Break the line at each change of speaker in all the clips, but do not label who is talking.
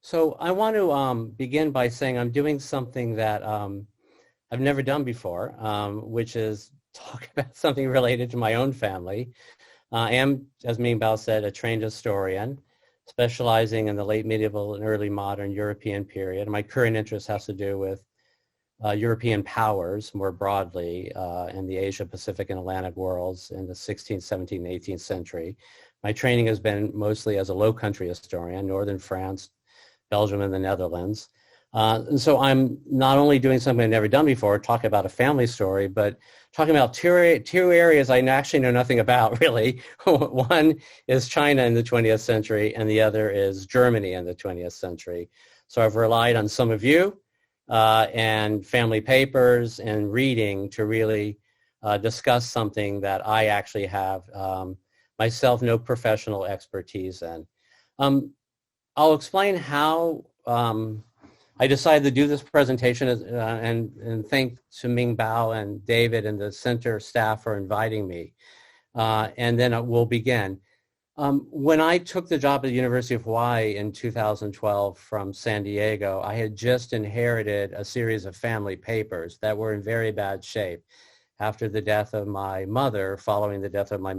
So I want to begin by saying I'm doing something that I've never done before, which is talk about something related to my own family. I am, as Ming Bao said, a trained historian, specializing in the late medieval and early modern European period. My current interest has to do with European powers more broadly in the Asia Pacific and Atlantic worlds in the 16th, 17th, 18th century. My training has been mostly as a low country historian, northern France, Belgium, and the Netherlands. And so I'm not only doing something I've never done before, talking about a family story, but talking about two areas I actually know nothing about, really. One is China in the 20th century, and the other is Germany in the 20th century. So I've relied on some of you and family papers and reading to really discuss something that I actually have myself no professional expertise in. I'll explain how I decided to do this presentation and thank to Ming Bao and David and the center staff for inviting me. And then we'll begin. When I took the job at the University of Hawaii in 2012 from San Diego, I had just inherited a series of family papers that were in very bad shape after the death of my mother, following the death of my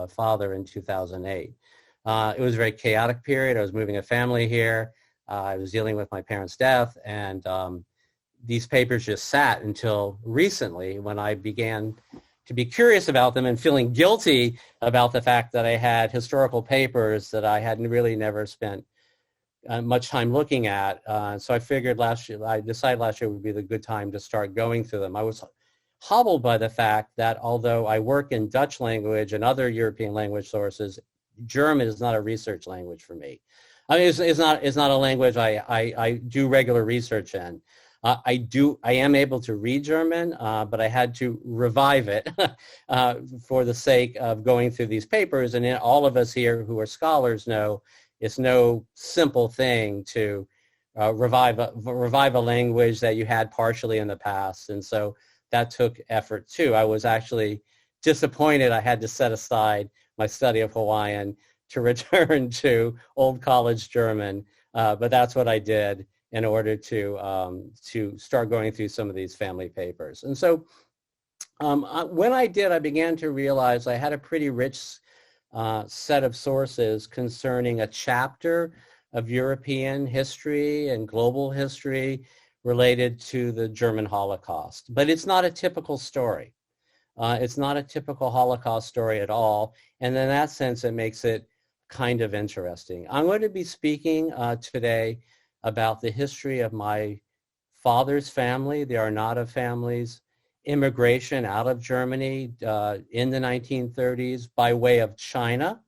father in 2008. It was a very chaotic period. I was moving a family here. I was dealing with my parents' death, and these papers just sat until recently when I began to be curious about them and feeling guilty about the fact that I had historical papers that I had really never spent much time looking at. So I figured I decided last year would be the good time to start going through them. I was hobbled by the fact that although I work in Dutch language and other European language sources, German is not a research language for me. I mean, it's not a language I do regular research in. I am able to read German, but I had to revive it for the sake of going through these papers. And all of us here who are scholars know it's no simple thing to revive a language that you had partially in the past. And so that took effort too. I was actually disappointed I had to set aside my study of Hawaiian to return to Old College German, but that's what I did in order to start going through some of these family papers. And so when I did, I began to realize I had a pretty rich set of sources concerning a chapter of European history and global history related to the German Holocaust. But it's not a typical story. It's not a typical Holocaust story at all. And in that sense, it makes it kind of interesting. I'm going to be speaking today about the history of my father's family, the Arnade family's immigration out of Germany in the 1930s by way of China.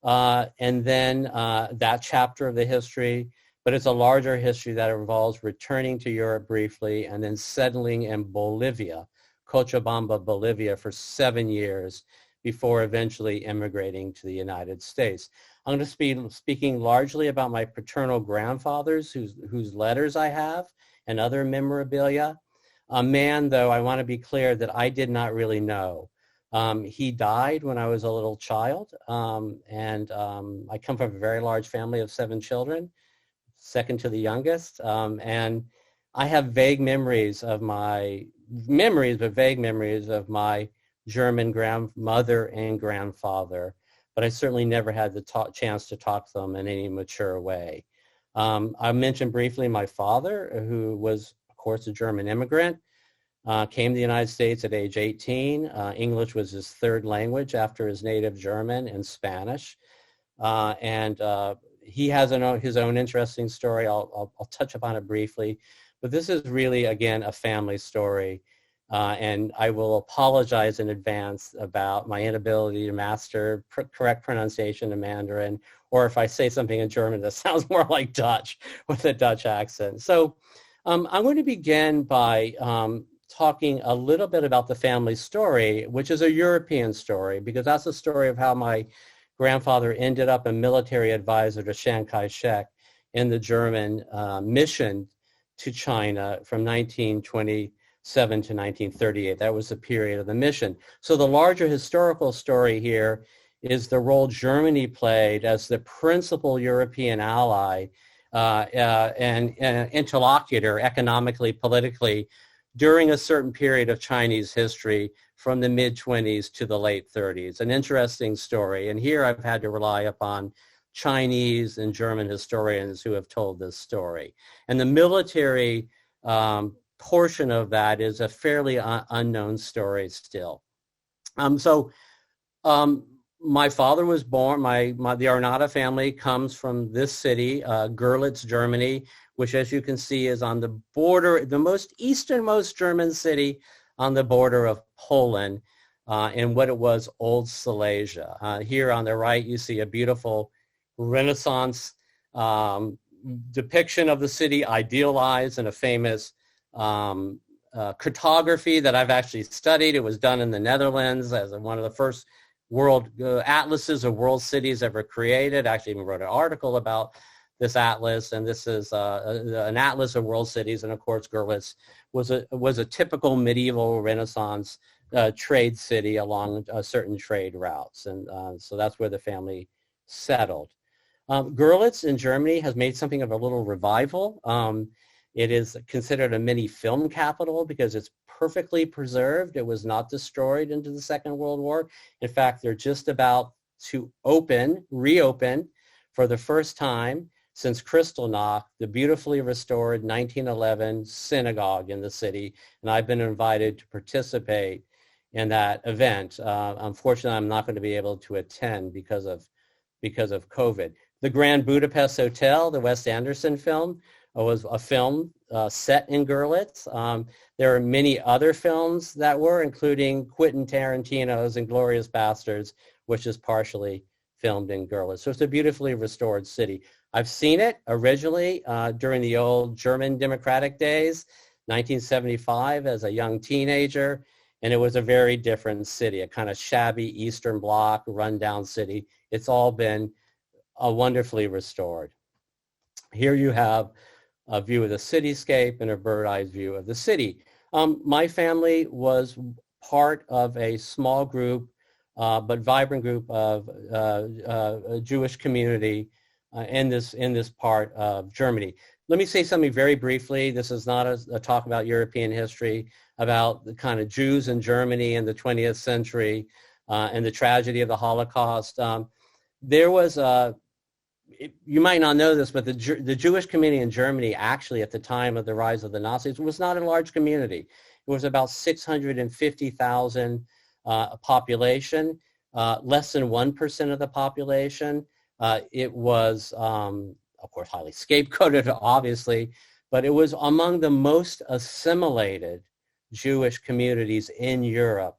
And then that chapter of the history, but it's a larger history that involves returning to Europe briefly and then settling in Bolivia, Cochabamba, Bolivia for 7 years before eventually immigrating to the United States. I'm going to be speaking largely about my paternal grandfathers whose letters I have and other memorabilia. A man, though, I want to be clear that I did not really know. He died when I was a little child, and I come from a very large family of 7 children, second to the youngest, and I have vague memories of my German grandmother and grandfather, but I certainly never had the chance to talk to them in any mature way. I mentioned briefly my father, who was, of course, a German immigrant, came to the United States at age 18. English was his third language after his native German and Spanish. And he has his own interesting story. I'll touch upon it briefly. But this is really, again, a family story. And I will apologize in advance about my inability to master correct pronunciation in Mandarin, or if I say something in German that sounds more like Dutch with a Dutch accent. So I'm going to begin by talking a little bit about the family story, which is a European story, because that's the story of how my grandfather ended up a military advisor to Chiang Kai-shek in the German mission to China from 1927 to 1938. That was the period of the mission. So the larger historical story here is the role Germany played as the principal European ally and interlocutor economically, politically, during a certain period of Chinese history from the mid-20s to the late 30s. An interesting story. And here I've had to rely upon Chinese and German historians who have told this story. And the military portion of that is a fairly unknown story still. My father was born, the Arnade family comes from this city, Görlitz, Germany, which, as you can see, is on the border, the most easternmost German city on the border of Poland, in what it was Old Silesia. Here on the right, you see a beautiful Renaissance depiction of the city, idealized in a famous cartography that I've actually studied. It was done in the Netherlands as one of the first world atlases of world cities ever created. I actually even wrote an article about this atlas, and this is an atlas of world cities. And of course, Görlitz was a typical medieval Renaissance trade city along certain trade routes, and so that's where the family settled. Görlitz in Germany has made something of a little revival. It is considered a mini film capital because it's perfectly preserved. It was not destroyed into the Second World War. In fact, they're just about to reopen for the first time since Kristallnacht, the beautifully restored 1911 synagogue in the city. And I've been invited to participate in that event. Unfortunately, I'm not going to be able to attend because of COVID. The Grand Budapest Hotel, the Wes Anderson film, was a film set in Görlitz. There are many other films that were, including Quentin Tarantino's Inglourious Basterds, which is partially filmed in Görlitz. So it's a beautifully restored city. I've seen it originally during the old German democratic days, 1975, as a young teenager, and it was a very different city, a kind of shabby Eastern Bloc, rundown city. It's all been wonderfully restored. Here you have a view of the cityscape and a bird-eye view of the city. My family was part of a small group, but vibrant group of a Jewish community in this part of Germany. Let me say something very briefly. This is not a talk about European history, about the kind of Jews in Germany in the 20th century and the tragedy of the Holocaust. There was you might not know this, but the Jewish community in Germany actually at the time of the rise of the Nazis was not a large community. It was about 650,000 population, less than 1% of the population. It was, of course, highly scapegoated, obviously, but it was among the most assimilated Jewish communities in Europe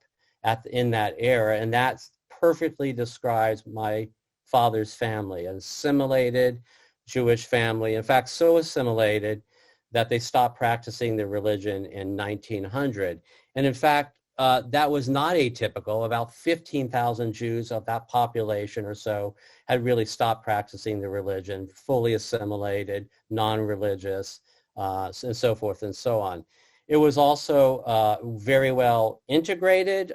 in that era, and that perfectly describes my father's family, an assimilated Jewish family. In fact, so assimilated that they stopped practicing their religion in 1900. And in fact, that was not atypical. About 15,000 Jews of that population or so had really stopped practicing the religion, fully assimilated, non-religious, and so forth and so on. It was also a very well integrated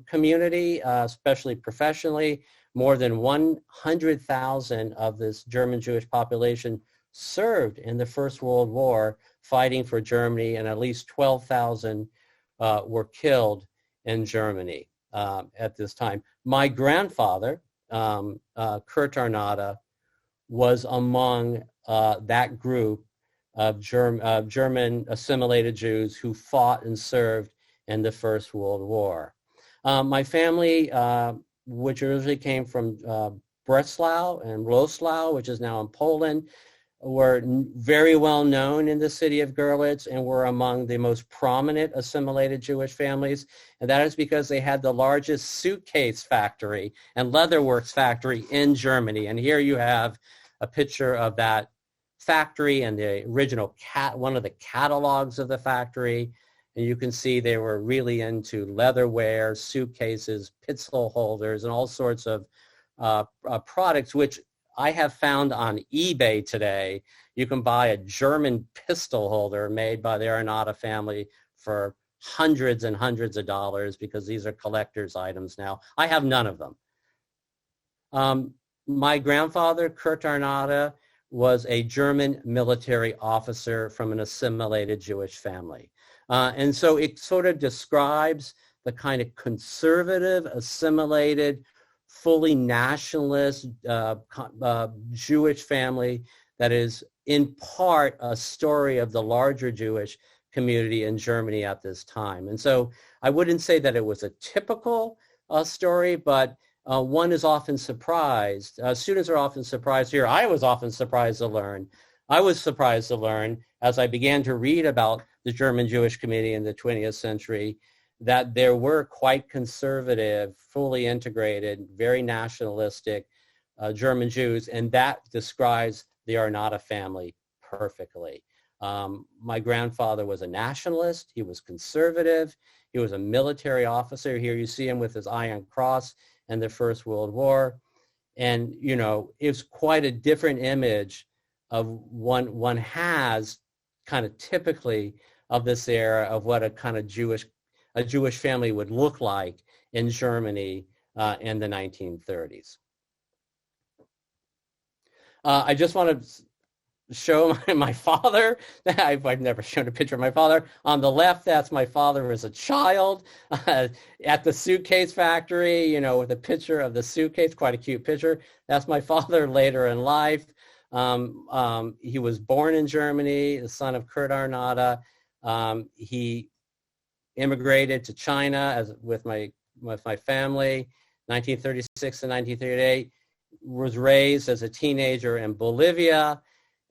community, especially professionally. More than 100,000 of this German Jewish population served in the First World War fighting for Germany, and at least 12,000 were killed in Germany at this time. My grandfather, Kurt Arnade, was among that group of German assimilated Jews who fought and served in the First World War. My family, which originally came from Breslau and Wrocław, which is now in Poland, were very well known in the city of Görlitz and were among the most prominent assimilated Jewish families. And that is because they had the largest suitcase factory and leatherworks factory in Germany. And here you have a picture of that factory and the original one of the catalogs of the factory. And you can see they were really into leatherware, suitcases, pistol holders, and all sorts of products, which I have found on eBay today. You can buy a German pistol holder made by the Arnade family for hundreds and hundreds of dollars because these are collector's items now. I have none of them. My grandfather, Kurt Arnade, was a German military officer from an assimilated Jewish family. And so it sort of describes the kind of conservative, assimilated, fully nationalist Jewish family that is in part a story of the larger Jewish community in Germany at this time. And so I wouldn't say that it was a typical story, but one is often surprised. Students are often surprised here. I was often surprised to learn. I was surprised to learn as I began to read about the German Jewish community in the 20th century that there were quite conservative, fully integrated, very nationalistic German Jews, and that describes the Arnade family perfectly. My grandfather was a nationalist. He was conservative. He was a military officer. Here you see him with his Iron Cross in the First World War. And, you know, it's quite a different image of one has kind of typically of this era of what a kind of Jewish family would look like in Germany in the 1930s. I just want to show my father. I've never shown a picture of my father. On the left, that's my father as a child at the suitcase factory, you know, with a picture of the suitcase, quite a cute picture. That's my father later in life. He was born in Germany, the son of Kurt Arnade. He immigrated to China with my family, 1936 to 1938. Was raised as a teenager in Bolivia,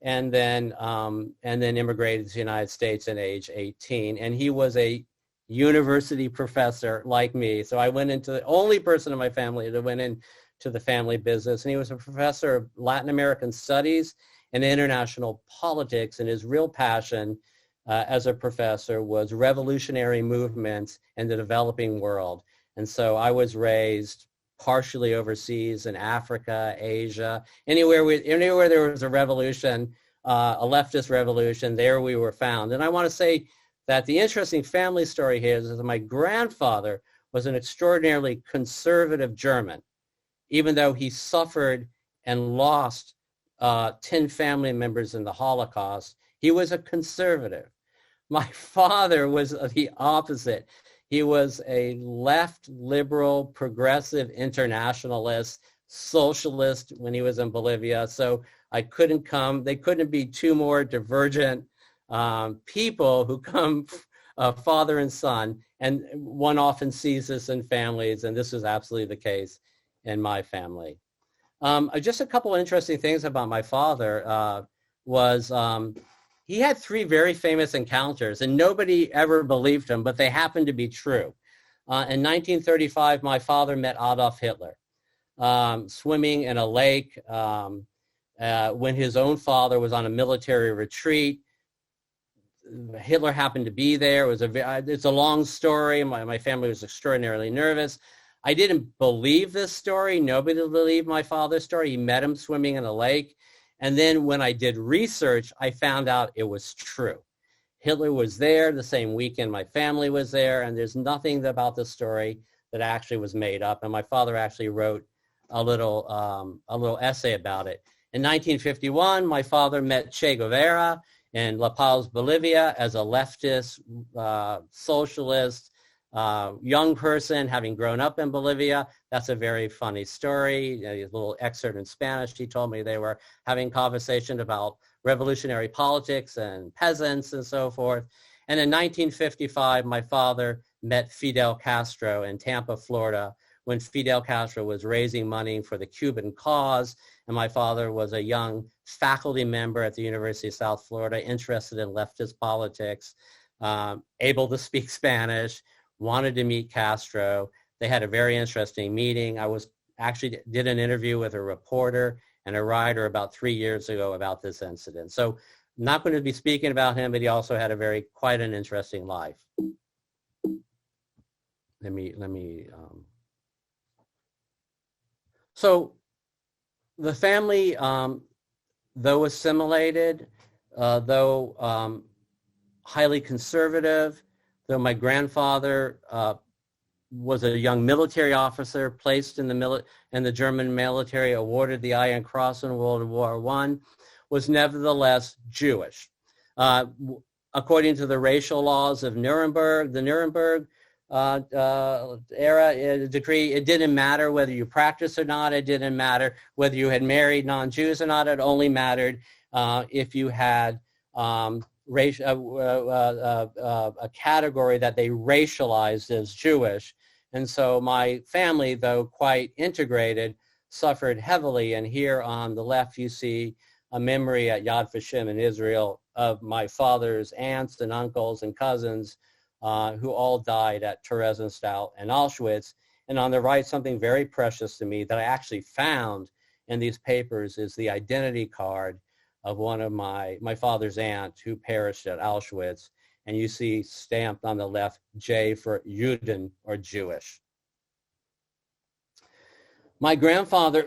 and then immigrated to the United States at age 18. And he was a university professor like me. So I went into the only person in my family that went into the family business. And he was a professor of Latin American studies and international politics. And his real passion as a professor was revolutionary movements in the developing world. And so I was raised partially overseas in Africa, Asia, anywhere there was a revolution, a leftist revolution, there we were found. And I want to say that the interesting family story here is that my grandfather was an extraordinarily conservative German, even though he suffered and lost 10 family members in the Holocaust. He was a conservative. My father was the opposite. He was a left, liberal, progressive, internationalist, socialist when he was in Bolivia. So they couldn't be two more divergent people who come father and son. And one often sees this in families, and this is absolutely the case in my family. Just a couple of interesting things about my father was he had 3 very famous encounters, and nobody ever believed him, but they happened to be true. In 1935, my father met Adolf Hitler swimming in a lake when his own father was on a military retreat. Hitler happened to be there. It's a long story. My family was extraordinarily nervous. I didn't believe this story. Nobody believed my father's story. He met him swimming in a lake. And then when I did research, I found out it was true. Hitler was there the same weekend my family was there, and there's nothing about the story that actually was made up. And my father actually wrote a little essay about it. In 1951, my father met Che Guevara in La Paz, Bolivia, as a leftist, socialist, young person having grown up in Bolivia. That's a very funny story. A little excerpt in Spanish. He told me they were having conversation about revolutionary politics and peasants and so forth. And in 1955, my father met Fidel Castro in Tampa, Florida, when Fidel Castro was raising money for the Cuban cause. And my father was a young faculty member at the University of South Florida, interested in leftist politics, able to speak Spanish, wanted to meet Castro. They had a very interesting meeting. I actually did an interview with a reporter and a writer about 3 years ago about this incident. So I'm not going to be speaking about him, but he also had quite an interesting life. So the family, though assimilated, though highly conservative, though my grandfather was a young military officer placed in the German military, awarded the Iron Cross in World War I. was nevertheless Jewish. According to the racial laws of Nuremberg, the Nuremberg era decree, it didn't matter whether you practiced or not. It didn't matter whether you had married non-Jews or not. It only mattered if you had a category that they racialized as Jewish. And so my family, though quite integrated, suffered heavily. And here on the left, you see a memory at Yad Vashem in Israel of my father's aunts and uncles and cousins who all died at Theresienstadt and Auschwitz. And on the right, something very precious to me that I actually found in these papers is the identity card of one of my father's aunt who perished at Auschwitz. And you see stamped on the left, J for Juden, or Jewish. My grandfather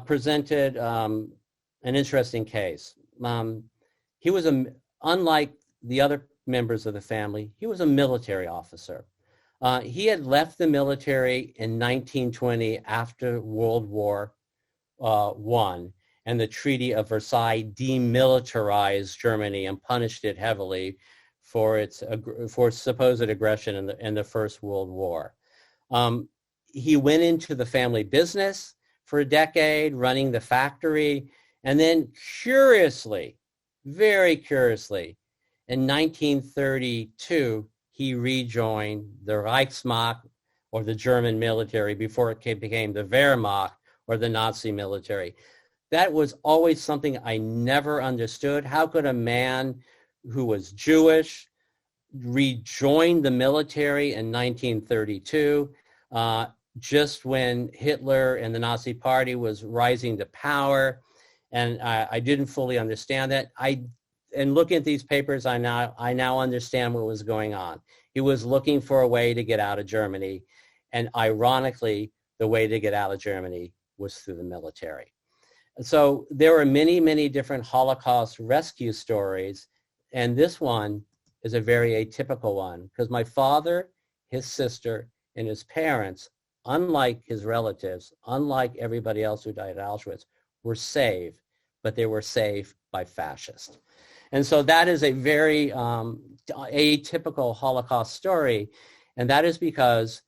presented an interesting case. He was, unlike the other members of the family, he was a military officer. He had left the military in 1920 after World War I, and the Treaty of Versailles demilitarized Germany and punished it heavily for its supposed aggression in the First World War. He went into the family business for a decade, running the factory, and then curiously, very curiously, in 1932, he rejoined the Reichsmark, or the German military, before it became the Wehrmacht, or the Nazi military. That was always something I never understood. How could a man who was Jewish rejoin the military in 1932, just when Hitler and the Nazi Party was rising to power? And I didn't fully understand that. And looking at these papers, I now understand what was going on. He was looking for a way to get out of Germany. And ironically, the way to get out of Germany was through the military. So there are many, many different Holocaust rescue stories. And this one is a very atypical one, because my father, his sister, and his parents, unlike his relatives, unlike everybody else who died at Auschwitz, were saved, but they were saved by fascists. And so that is a very atypical Holocaust story. And that is because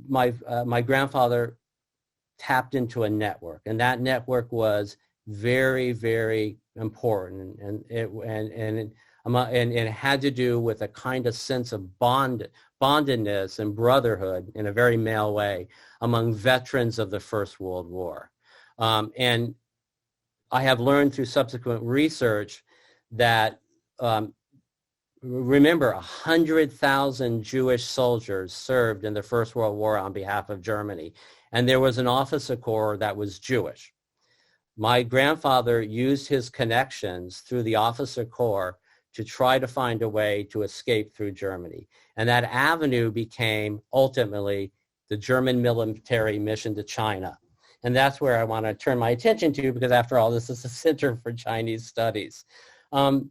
my grandfather tapped into a network, and that network was very, very important. And it had to do with a kind of sense of bondedness and brotherhood in a very male way among veterans of the First World War. And I have learned through subsequent research that, remember, 100,000 Jewish soldiers served in the First World War on behalf of Germany, and there was an officer corps that was Jewish. My grandfather used his connections through the officer corps to try to find a way to escape through Germany. And that avenue became ultimately the German military mission to China. And that's where I want to turn my attention to, because after all, this is a center for Chinese studies. I'm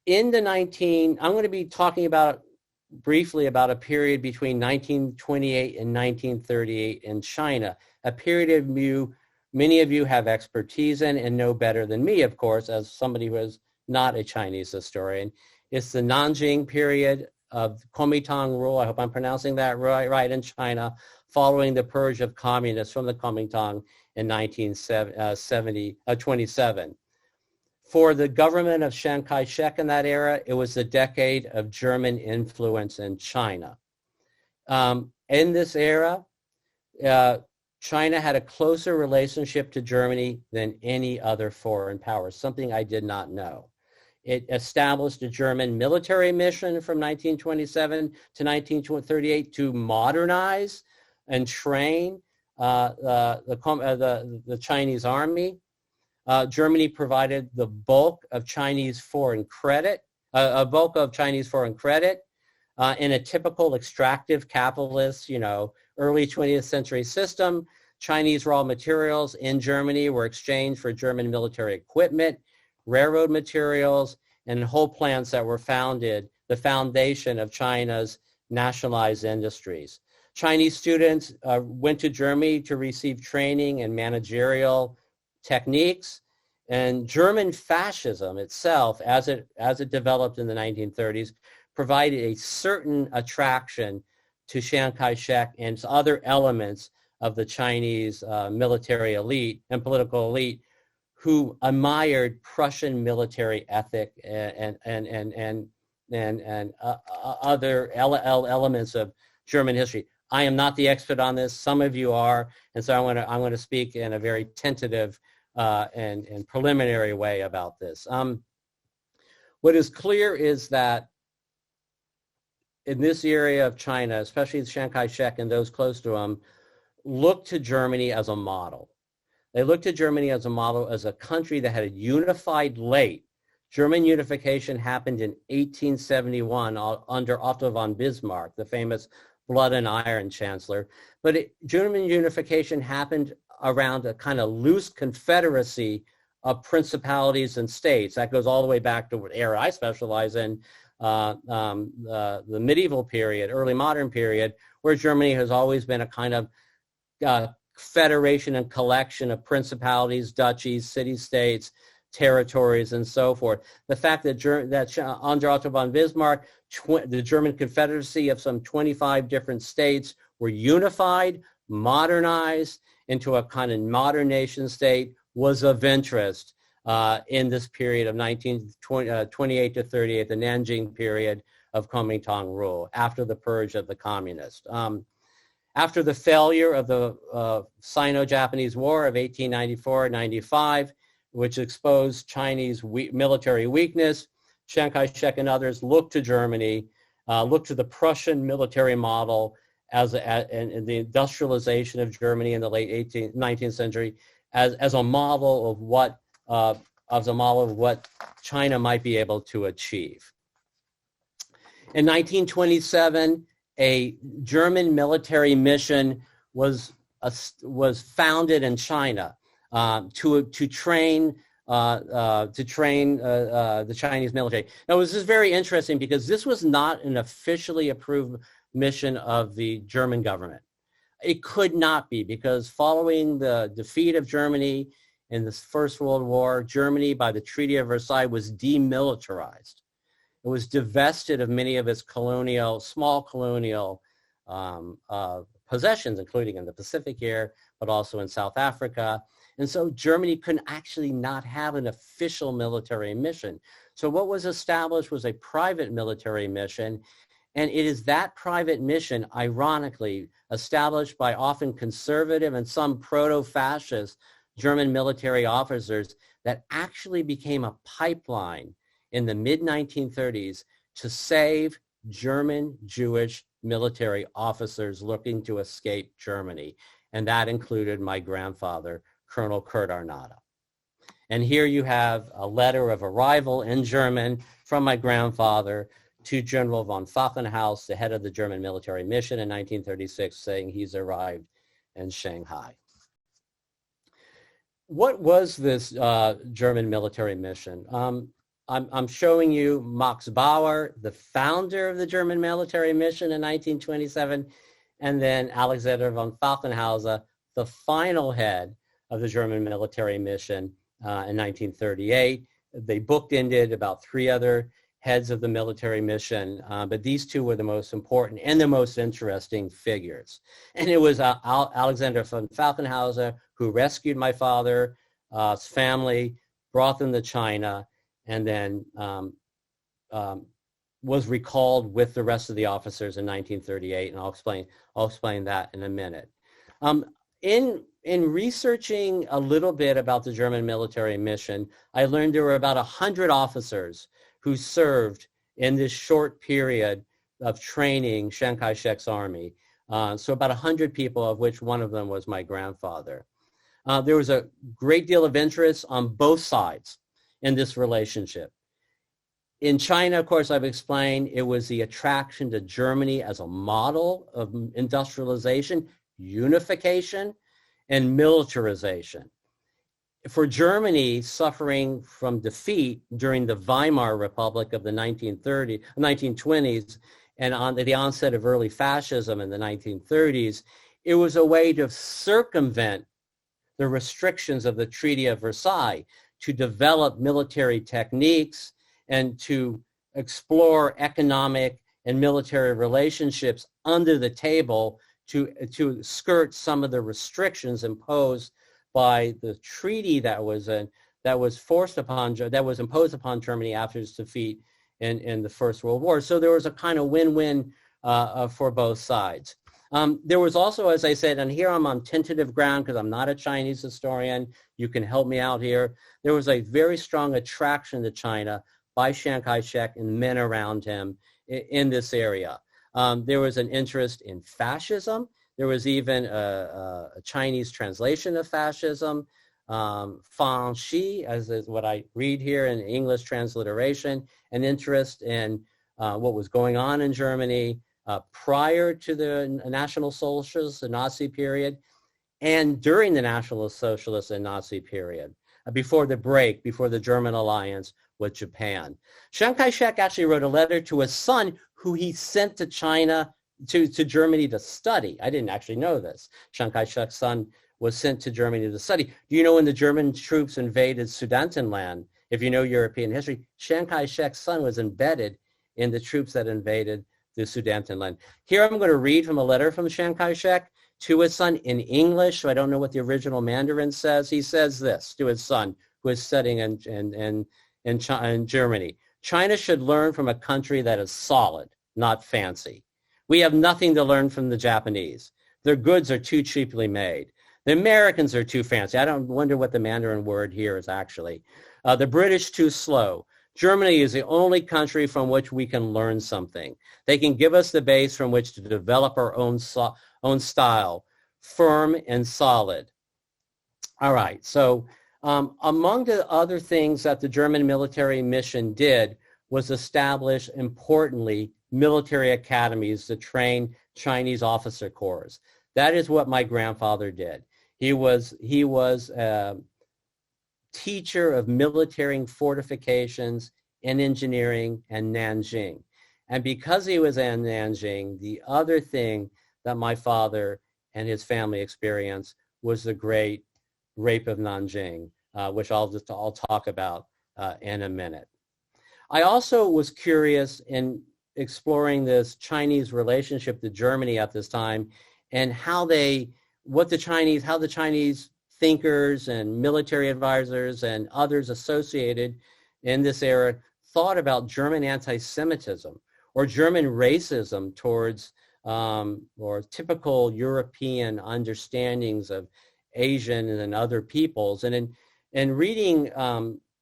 going to be talking briefly about a period between 1928 and 1938 in China, a period many of you have expertise in and know better than me, of course, as somebody who is not a Chinese historian. It's the Nanjing period of Kuomintang rule. I hope I'm pronouncing that right in China, following the purge of communists from the Kuomintang in 1927. For the government of Chiang Kai-shek in that era, it was the decade of German influence in China. In this era, China had a closer relationship to Germany than any other foreign power, something I did not know. It established a German military mission from 1927 to 1938 to modernize and train the Chinese army. Germany provided the bulk of Chinese foreign credit, in a typical extractive capitalist, early 20th century system. Chinese raw materials in Germany were exchanged for German military equipment, railroad materials, and whole plants that were the foundation of China's nationalized industries. Chinese students went to Germany to receive training in managerial techniques, And German fascism itself, as it developed in the 1930s, provided a certain attraction to Chiang Kai-shek and other elements of the Chinese military elite and political elite, who admired Prussian military ethic and other elements of German history. I am not the expert on this. Some of you are, and so I want to speak in a very tentative and preliminary way about this. What is clear is that in this area of China, especially Chiang Kai-shek and those close to him, looked to Germany as a model. They looked to Germany as a model, as a country that had a unified late. German unification happened in 1871 under Otto von Bismarck, the famous blood and iron chancellor. But German unification happened around a kind of loose confederacy of principalities and states. That goes all the way back to what era I specialize in, the medieval period, early modern period, where Germany has always been a kind of federation and collection of principalities, duchies, city-states, territories, and so forth. The fact that under Otto von Bismarck, the German Confederacy of some 25 different states were unified, modernized into a kind of modern nation state was of interest in this period of 1928 to 38, the Nanjing period of Kuomintang rule, after the purge of the communists. After the failure of the Sino-Japanese War of 1894-95, which exposed Chinese military weakness, Chiang Kai-shek and others looked to Germany, looked to the Prussian military model and the industrialization of Germany in the late 19th century as a model of what China might be able to achieve. In 1927, a German military mission was founded in China to train the Chinese military. Now, this is very interesting because this was not an officially approved mission of the German government. It could not be, because following the defeat of Germany in the First World War, Germany, by the Treaty of Versailles, was demilitarized. It was divested of many of its small colonial possessions, including in the Pacific here, but also in South Africa. And so Germany could actually not have an official military mission. So what was established was a private military mission. And it is that private mission, ironically, established by often conservative and some proto-fascist German military officers, that actually became a pipeline in the mid-1930s to save German Jewish military officers looking to escape Germany. And that included my grandfather, Colonel Kurt Arnade. And here you have a letter of arrival in German from my grandfather to General von Falkenhaus, the head of the German military mission in 1936, saying he's arrived in Shanghai. What was this German military mission? I'm showing you Max Bauer, the founder of the German military mission in 1927, and then Alexander von Falkenhaus, the final head of the German military mission in 1938. They bookended about 3 other heads of the military mission, but these 2 were the most important and the most interesting figures. And it was Alexander von Falkenhaus who rescued my father's family, brought them to China, and then was recalled with the rest of the officers in 1938, and I'll explain that in a minute. In researching a little bit about the German military mission, I learned there were about 100 officers who served in this short period of training Chiang Kai-shek's army. So about 100 people, of which one of them was my grandfather. There was a great deal of interest on both sides in this relationship. In China, of course, I've explained, it was the attraction to Germany as a model of industrialization, unification, and militarization. For Germany, suffering from defeat during the Weimar Republic of the 1920s and on the onset of early fascism in the 1930s, it was a way to circumvent the restrictions of the Treaty of Versailles. to develop military techniques and to explore economic and military relationships under the table to skirt some of the restrictions imposed by the treaty that was imposed upon Germany after its defeat in the First World War. So there was a kind of win-win for both sides. There was also, as I said, and here I'm on tentative ground because I'm not a Chinese historian. You can help me out here. There was a very strong attraction to China by Chiang Kai-shek and men around him in this area. There was an interest in fascism. There was even a Chinese translation of fascism, Fan Shi, as is what I read here in English transliteration, an interest in what was going on in Germany prior to the National Socialist and Nazi period, and during the National Socialist and Nazi period, before the German alliance with Japan. Chiang Kai-shek actually wrote a letter to his son who he sent to China, to Germany to study. I didn't actually know this. Chiang Kai-shek's son was sent to Germany to study. Do you know when the German troops invaded Sudetenland? If you know European history, Chiang Kai-shek's son was embedded in the troops that invaded the Sudetenland. Here I'm going to read from a letter from Chiang Kai-shek to his son in English, so I don't know what the original Mandarin says. He says this to his son, who is studying in Germany. China should learn from a country that is solid, not fancy. We have nothing to learn from the Japanese. Their goods are too cheaply made. The Americans are too fancy. I don't wonder what the Mandarin word here is actually. The British too slow. Germany is the only country from which we can learn something. They can give us the base from which to develop our own style, firm and solid. All right, so among the other things that the German military mission did was establish, importantly, military academies to train Chinese officer corps. That is what my grandfather did. He was a teacher of military fortifications and engineering in Nanjing. And because he was in Nanjing, the other thing that my father and his family experienced was the great rape of Nanjing, which I'll talk about in a minute. I also was curious in exploring this Chinese relationship to Germany at this time and how the Chinese thinkers and military advisors and others associated in this era thought about German anti-Semitism or German racism towards or typical European understandings of Asian and other peoples. And in reading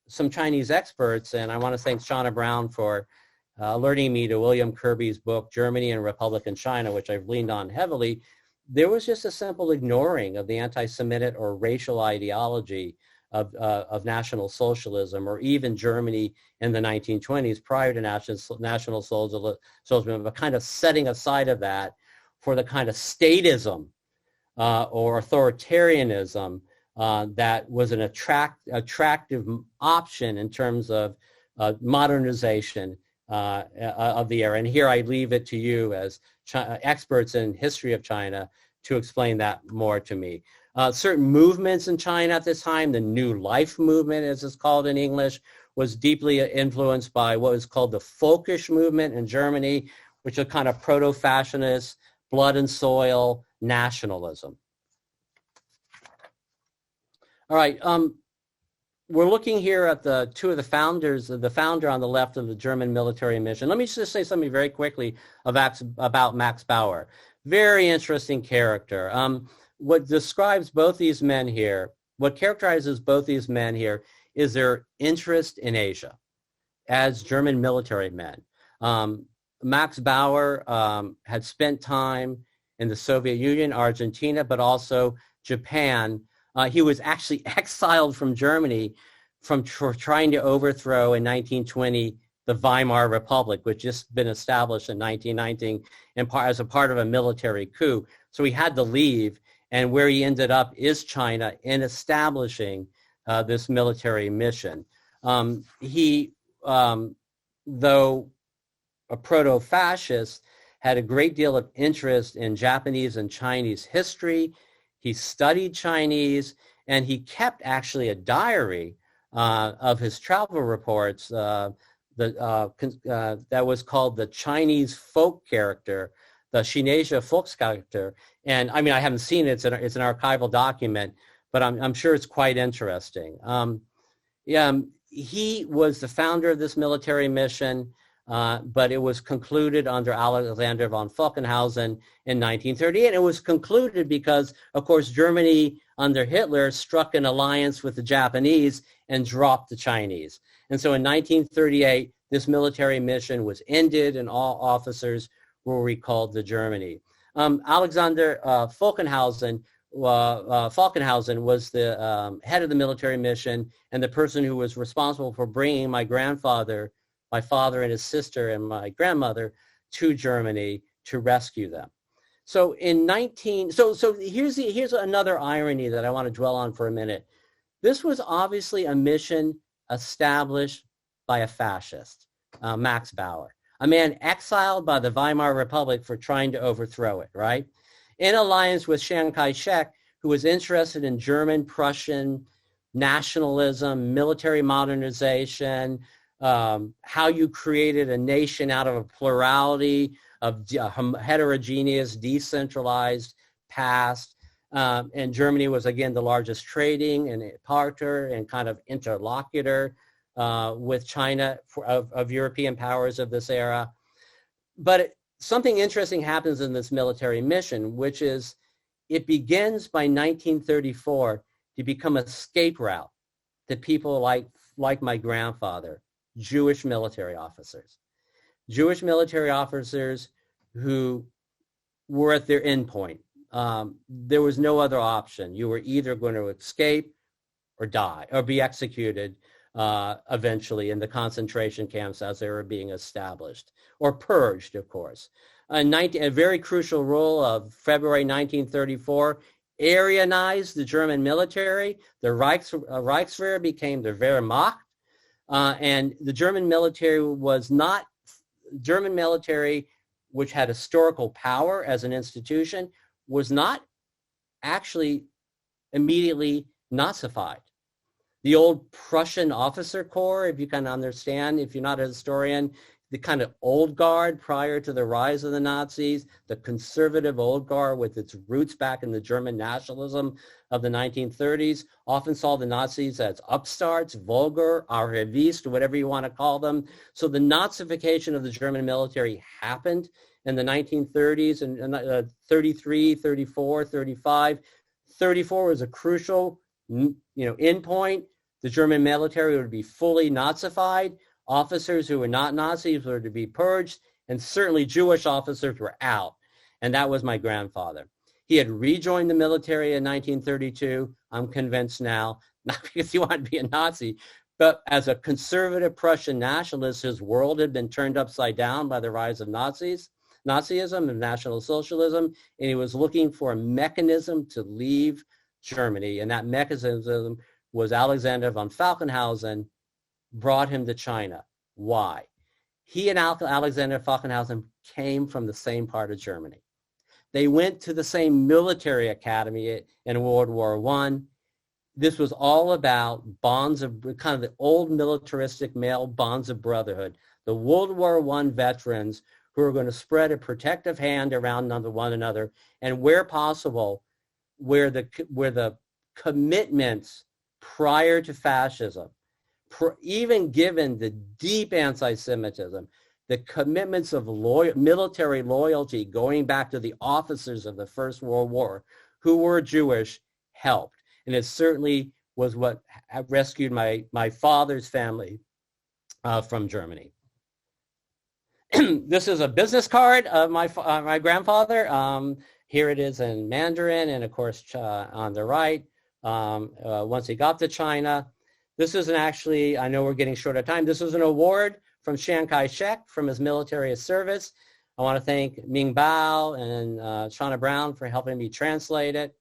some Chinese experts, and I want to thank Shauna Brown for alerting me to William Kirby's book, Germany and Republican China, which I've leaned on heavily, there was just a simple ignoring of the anti-Semitic or racial ideology of National Socialism, or even Germany in the 1920s prior to National Socialism, but kind of setting aside of that for the kind of statism or authoritarianism that was an attractive option in terms of modernization of the era. And here I leave it to you as experts in history of China to explain that more to me. Certain movements in China at this time, the New Life movement, as it's called in English, was deeply influenced by what was called the Folkish movement in Germany, which is kind of proto-fascist, blood and soil nationalism. All right, we're looking here at the two of the founders, the founder on the left of the German military mission. Let me just say something very quickly about Max Bauer. Very interesting character. What describes both these men here, what characterizes both these men here is their interest in Asia as German military men. Max Bauer had spent time in the Soviet Union, Argentina, but also Japan. He was actually exiled from Germany from trying to overthrow in 1920 the Weimar Republic, which had just been established in 1919 as a part of a military coup. So he had to leave, and where he ended up is China in establishing this military mission. He, though a proto-fascist, had a great deal of interest in Japanese and Chinese history. He studied Chinese, and he kept actually a diary of his travel reports, that was called the Chinese folk character, the Chinesische Volkscharakter. And I mean, I haven't seen it. It's an archival document, but I'm sure it's quite interesting. He was the founder of this military mission, but it was concluded under Alexander von Falkenhausen in 1938. It was concluded because, of course, Germany under Hitler struck an alliance with the Japanese and dropped the Chinese. And so in 1938, this military mission was ended and all officers were recalled to Germany. Alexander Falkenhausen was the head of the military mission and the person who was responsible for bringing my grandfather, my father and his sister and my grandmother to Germany to rescue them. So here's another irony that I want to dwell on for a minute. This was obviously a mission established by a fascist, Max Bauer, a man exiled by the Weimar Republic for trying to overthrow it, right? In alliance with Chiang Kai-shek, who was interested in German, Prussian nationalism, military modernization, how you created a nation out of a plurality of heterogeneous, decentralized past. And Germany was, again, the largest trading and partner and kind of interlocutor with China of European powers of this era. But something interesting happens in this military mission, which is it begins by 1934 to become a escape route to people like my grandfather, Jewish military officers. Jewish military officers who were at their end point. There was no other option. You were either going to escape or die or be executed eventually in the concentration camps as they were being established, or purged, of course. A very crucial rule of February 1934 Aryanized the German military. The Reichswehr became the Wehrmacht, and the German military was not German military, which had historical power as an institution, was not actually immediately Nazified. The old Prussian officer corps, if you can understand, if you're not a historian, the kind of old guard prior to the rise of the Nazis, the conservative old guard with its roots back in the German nationalism of the 1930s, often saw the Nazis as upstarts, vulgar, arriviste, whatever you want to call them. So the Nazification of the German military happened in the 1930s and 33, 34, 35. 34 was a crucial endpoint. The German military would be fully Nazified. Officers who were not Nazis were to be purged, and certainly Jewish officers were out. And that was my grandfather. He had rejoined the military in 1932, I'm convinced now, not because he wanted to be a Nazi, but as a conservative Prussian nationalist, his world had been turned upside down by the rise of Nazism and National Socialism, and he was looking for a mechanism to leave Germany, and that mechanism was Alexander von Falkenhausen brought him to China. Why? He and Alexander Falkenhausen came from the same part of Germany. They went to the same military academy in World War I. This was all about bonds of kind of the old militaristic male bonds of brotherhood. The World War I veterans who are going to spread a protective hand around one another, and where possible, where the commitments prior to fascism, even given the deep anti-Semitism, the commitments of military loyalty going back to the officers of the First World War who were Jewish helped. And it certainly was what rescued my father's family from Germany. This is a business card of my grandfather. Here it is in Mandarin, and of course on the right, once he got to China. This isn't actually, I know we're getting short of time, this was an award from Chiang Kai-shek from his military service. I want to thank Ming Bao and Shauna Brown for helping me translate it.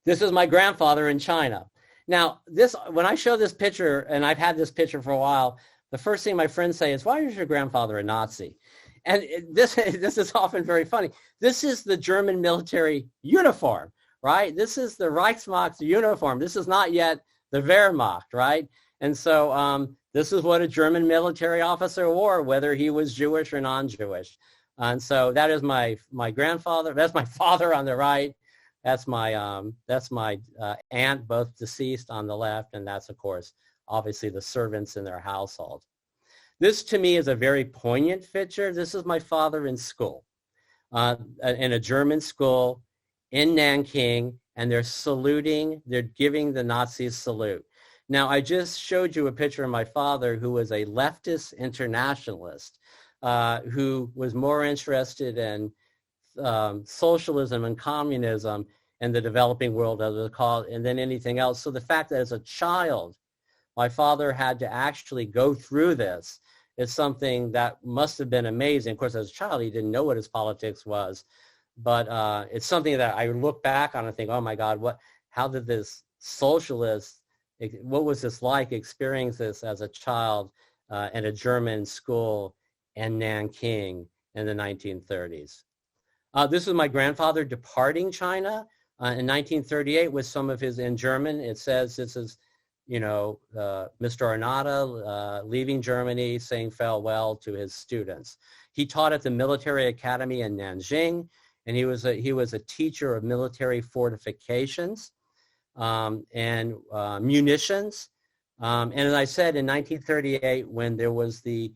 This is my grandfather in China. Now, when I show this picture, and I've had this picture for a while, the first thing my friends say is, why is your grandfather a Nazi? And this is often very funny. This is the German military uniform, right? This is the Reichsmacht's uniform. This is not yet the Wehrmacht, right? And so this is what a German military officer wore, whether he was Jewish or non-Jewish. And so that is my grandfather. That's my father on the right. That's my aunt, both deceased, on the left, and that's, of course, obviously the servants in their household. This, to me, is a very poignant picture. This is my father in school, in a German school in Nanking, and they're giving the Nazis salute. Now, I just showed you a picture of my father, who was a leftist internationalist, who was more interested in socialism and communism in the developing world, as it's called, and than anything else. So the fact that as a child, my father had to actually go through this is something that must have been amazing. Of course, as a child, he didn't know what his politics was, but it's something that I look back on and think, oh my God, how did this socialist, what was this like, experience this as a child in a German school in Nanking in the 1930s. This was my grandfather departing China in 1938 with some of his, in German, it says this is, Mr. Arnade leaving Germany, saying farewell to his students. He taught at the military academy in Nanjing, and he was a teacher of military fortifications and munitions. And as I said, in 1938, when there was the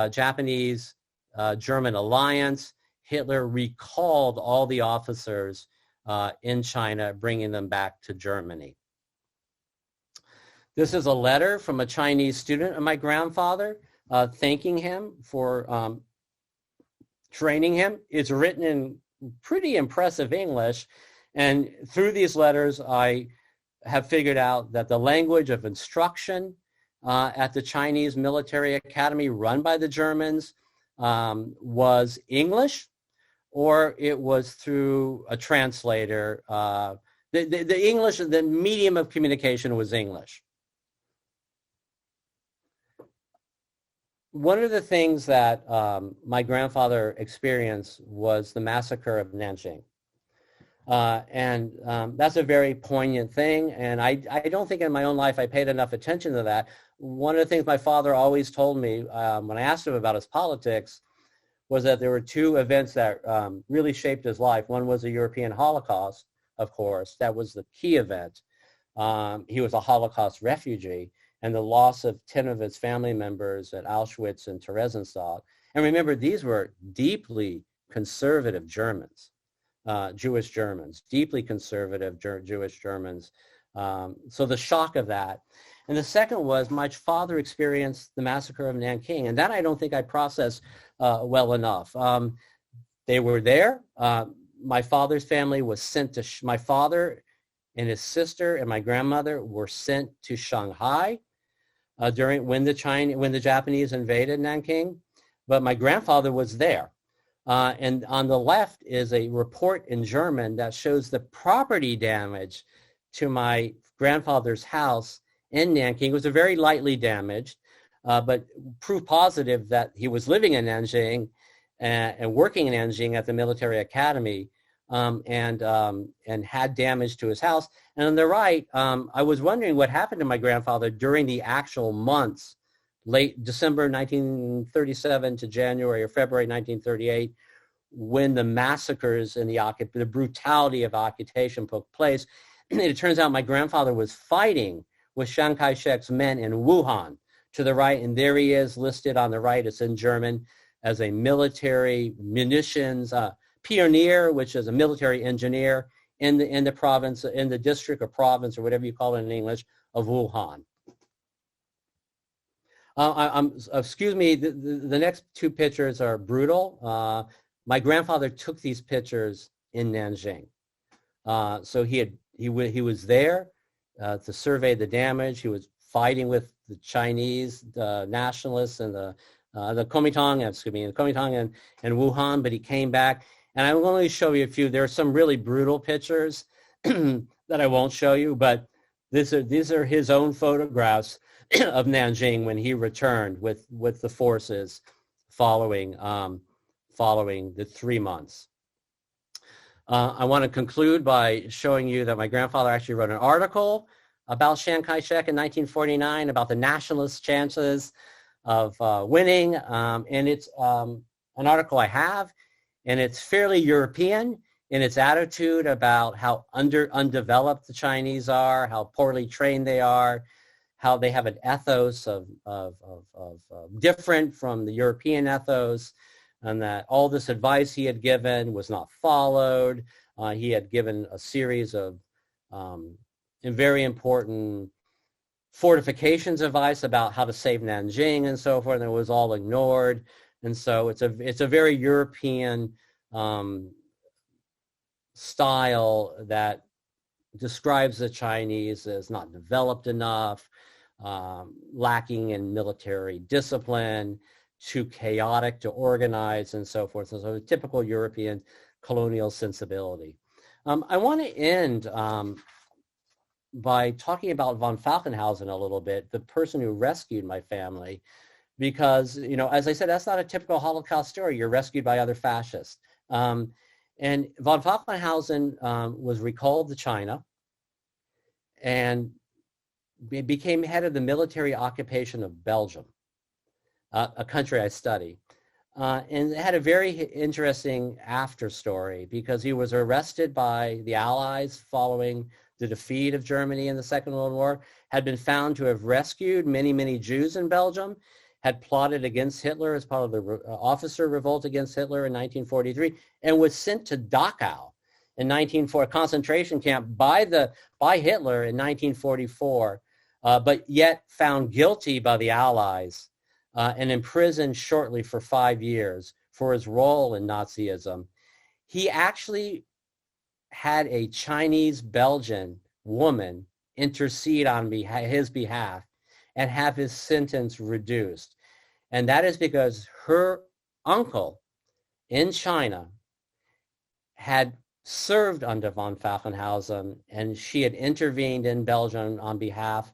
Japanese-German alliance, Hitler recalled all the officers in China, bringing them back to Germany. This is a letter from a Chinese student of my grandfather thanking him for training him. It's written in pretty impressive English. And through these letters, I have figured out that the language of instruction at the Chinese military academy run by the Germans was English, or it was through a translator. The English, the medium of communication was English. One of the things that my grandfather experienced was the massacre of Nanjing. And that's a very poignant thing. And I don't think in my own life I paid enough attention to that. One of the things my father always told me when I asked him about his politics was that there were two events that really shaped his life. One was the European Holocaust, of course. That was the key event. He was a Holocaust refugee, and the loss of 10 of his family members at Auschwitz and Theresienstadt. And remember, these were deeply conservative Germans, Jewish Germans, deeply conservative Jewish Germans. So the shock of that. And the second was my father experienced the massacre of Nanking, and that I don't think I processed well enough. They were there. My father's family was sent to, my father and his sister and my grandmother were sent to Shanghai during when the Japanese invaded Nanking, but my grandfather was there. And on the left is a report in German that shows the property damage to my grandfather's house in Nanking. It was a very lightly damaged, but proof positive that he was living in Nanjing and working in Nanjing at the military academy, and had damage to his house. And on the right, I was wondering what happened to my grandfather during the actual months, late December 1937 to January or February 1938, when the massacres and the brutality of occupation took place. And it turns out my grandfather was fighting with Chiang Kai-shek's men in Wuhan to the right, and there he is listed on the right. It's in German as a military munitions pioneer, which is a military engineer in the province, in the district or province or whatever you call it in English, of Wuhan. Excuse me, the next two pictures are brutal. My grandfather took these pictures in Nanjing. So he was there to survey the damage. He was fighting with the Chinese nationalists and the Kuomintang and Wuhan, but he came back. And I will only show you a few. There are some really brutal pictures that I won't show you, but these are his own photographs of Nanjing when he returned with the forces following the 3 months. I want to conclude by showing you that my grandfather actually wrote an article about Chiang Kai-shek in 1949, about the nationalist chances of winning. And it's an article I have, and it's fairly European in its attitude about how undeveloped the Chinese are, how poorly trained they are, how they have an ethos of different from the European ethos, and that all this advice he had given was not followed. He had given a series of very important fortifications advice about how to save Nanjing and so forth, and it was all ignored. And so it's a very European style that describes the Chinese as not developed enough, lacking in military discipline, too chaotic to organize, and so forth. So a typical European colonial sensibility. I want to end by talking about von Falkenhausen a little bit, the person who rescued my family, because, as I said, that's not a typical Holocaust story. You're rescued by other fascists. And von Falkenhausen was recalled to China and became head of the military occupation of Belgium, a country I study. And it had a very interesting after story because he was arrested by the Allies following the defeat of Germany in the Second World War, had been found to have rescued many, many Jews in Belgium, had plotted against Hitler as part of the officer revolt against Hitler in 1943, and was sent to Dachau in 1944, concentration camp by Hitler in 1944, but yet found guilty by the Allies and imprisoned shortly for 5 years for his role in Nazism. He actually had a Chinese-Belgian woman intercede on his behalf and have his sentence reduced. And that is because her uncle in China had served under von Falkenhausen, and she had intervened in Belgium on behalf